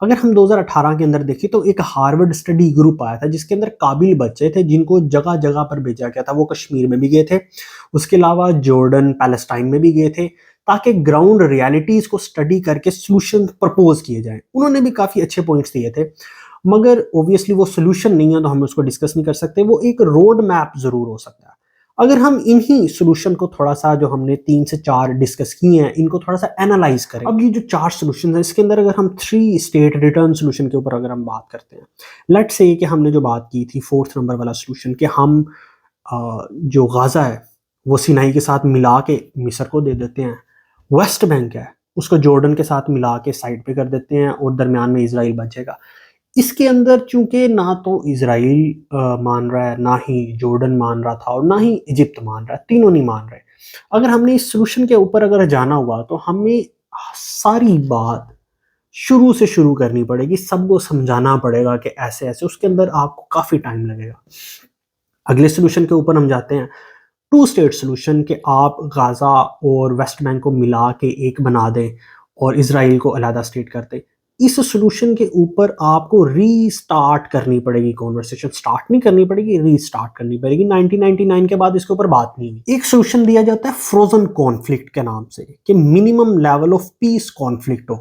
اگر ہم 2018 کے اندر دیکھیں تو ایک ہارورڈ اسٹڈی گروپ آیا تھا جس کے اندر قابل بچے تھے جن کو جگہ جگہ پر بھیجا گیا تھا. وہ کشمیر میں بھی گئے تھے, اس کے علاوہ جارڈن پیلسٹائن میں بھی گئے تھے, تاکہ گراؤنڈ ریالٹیز کو اسٹڈی کر کے سلوشن پرپوز کیے جائیں. انہوں نے بھی کافی اچھے پوائنٹس دیے تھے, مگر اوبویسلی وہ سلوشن نہیں ہے تو ہم اس کو ڈسکس نہیں کر سکتے. وہ ایک روڈ میپ ضرور ہو سکتا ہے. اگر ہم انہی سلوشن کو تھوڑا سا, جو ہم نے 3 سے 4 ڈسکس کیے ہیں, ان کو تھوڑا سا اینالائز کریں. اب یہ جو 4 سلوشن ہیں اس کے اندر اگر ہم 3 اسٹیٹ ریٹرن سلوشن کے اوپر اگر ہم بات کرتے ہیں, لیٹ سے کہ ہم نے جو بات کی تھی 4تھ نمبر والا سلوشن, کہ ہم جو غازہ ہے وہ سینائی کے ساتھ ملا کے مصر کو دے دیتے ہیں, ویسٹ بینک ہے اس کو جارڈن کے ساتھ ملا کے سائڈ پہ کر دیتے ہیں, اور درمیان میں اسرائیل بچے گا. اس کے اندر چونکہ نہ تو اسرائیل مان رہا ہے, نہ ہی جارڈن مان رہا تھا, اور نہ ہی ایجپٹ مان رہا ہے, تینوں نہیں مان رہے. اگر ہم نے اس سلوشن کے اوپر اگر جانا ہوا تو ہمیں ساری بات شروع سے شروع کرنی پڑے گی, سب کو سمجھانا پڑے گا کہ ایسے ایسے. اس کے اندر آپ کو کافی ٹائم لگے گا. اگلے سلوشن کے اوپر ہم جاتے ہیں 2 اسٹیٹ سلوشن, کہ آپ غازہ اور ویسٹ بینک کو ملا کے ایک بنا دیں اور اسرائیل کو علیحدہ اسٹیٹ کر دیں. اس سلوشن کے اوپر آپ کو ری سٹارٹ کرنی پڑے گی, کانورسیشن سٹارٹ نہیں کرنی پڑے گی, ری سٹارٹ کرنی پڑے گی. 1999 کے بعد اس کے اوپر بات نہیں ہوئی. ایک سلوشن دیا جاتا ہے فروزن کانفلکٹ کے نام سے, کہ minimum level of peace conflict ہو.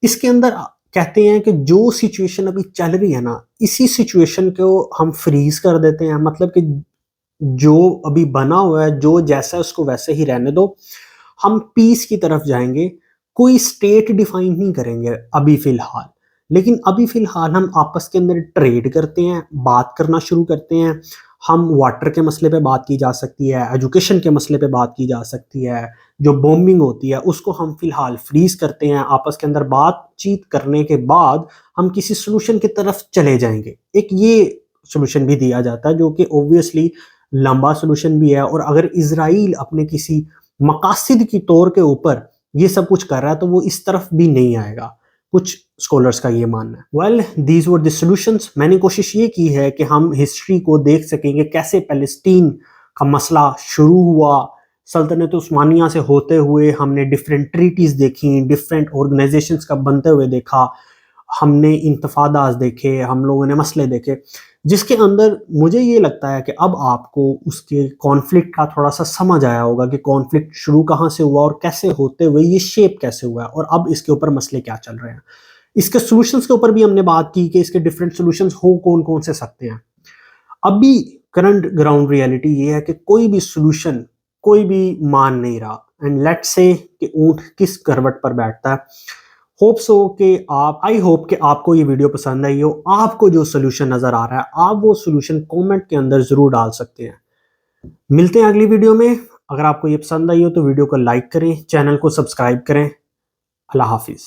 اس کے اندر کہتے ہیں کہ جو سچویشن ابھی چل رہی ہے نا, اسی سچویشن کو ہم فریز کر دیتے ہیں. مطلب کہ جو ابھی بنا ہوا ہے, جو جیسا ہے اس کو ویسے ہی رہنے دو, ہم پیس کی طرف جائیں گے. کوئی سٹیٹ ڈیفائن نہیں کریں گے ابھی فی الحال, لیکن ابھی فی الحال ہم آپس کے اندر ٹریڈ کرتے ہیں, بات کرنا شروع کرتے ہیں. ہم واٹر کے مسئلے پہ بات کی جا سکتی ہے, ایجوکیشن کے مسئلے پہ بات کی جا سکتی ہے, جو بومبنگ ہوتی ہے اس کو ہم فی الحال فریز کرتے ہیں. آپس کے اندر بات چیت کرنے کے بعد ہم کسی سلوشن کی طرف چلے جائیں گے. ایک یہ سلوشن بھی دیا جاتا ہے جو کہ اوبویسلی لمبا سلوشن بھی ہے, اور اگر اسرائیل اپنے کسی مقاصد کی طور کے اوپر یہ سب کچھ کر رہا ہے تو وہ اس طرف بھی نہیں آئے گا. کچھ اسکولرز کا یہ ماننا ہے. Well these were the solutions. میں نے کوشش یہ کی ہے کہ ہم ہسٹری کو دیکھ سکیں گے کیسے فلسطین کا مسئلہ شروع ہوا. سلطنت عثمانیہ سے ہوتے ہوئے ہم نے ڈفرینٹ ٹریٹیز دیکھی, ڈفرینٹ آرگنائزیشنز کا بنتے ہوئے دیکھا, ہم نے انتفاضات دیکھے, ہم لوگوں نے مسئلے دیکھے, جس کے اندر مجھے یہ لگتا ہے کہ اب آپ کو اس کے کانفلکٹ کا تھوڑا سا سمجھ آیا ہوگا کہ کانفلکٹ شروع کہاں سے ہوا اور کیسے ہوتے ہوئے یہ شیپ کیسے ہوا ہے, اور اب اس کے اوپر مسئلے کیا چل رہے ہیں. اس کے سلوشنز کے اوپر بھی ہم نے بات کی کہ اس کے ڈفرینٹ سلوشنز ہو کون کون سے سکتے ہیں. ابھی کرنٹ گراؤنڈ ریالٹی یہ ہے کہ کوئی بھی سلوشن کوئی بھی مان نہیں رہا. اینڈ لیٹ سے کہ اونٹ کس کروٹ پر بیٹھتا ہے. آئی ہوپ کہ آپ کو یہ ویڈیو پسند آئی ہو. آپ کو جو سلوشن نظر آ رہا ہے آپ وہ سلوشن کومنٹ کے اندر ضرور ڈال سکتے ہیں. ملتے ہیں اگلی ویڈیو میں. اگر آپ کو یہ پسند آئی ہو تو ویڈیو کو لائک کریں, چینل کو سبسکرائب کریں. اللہ حافظ.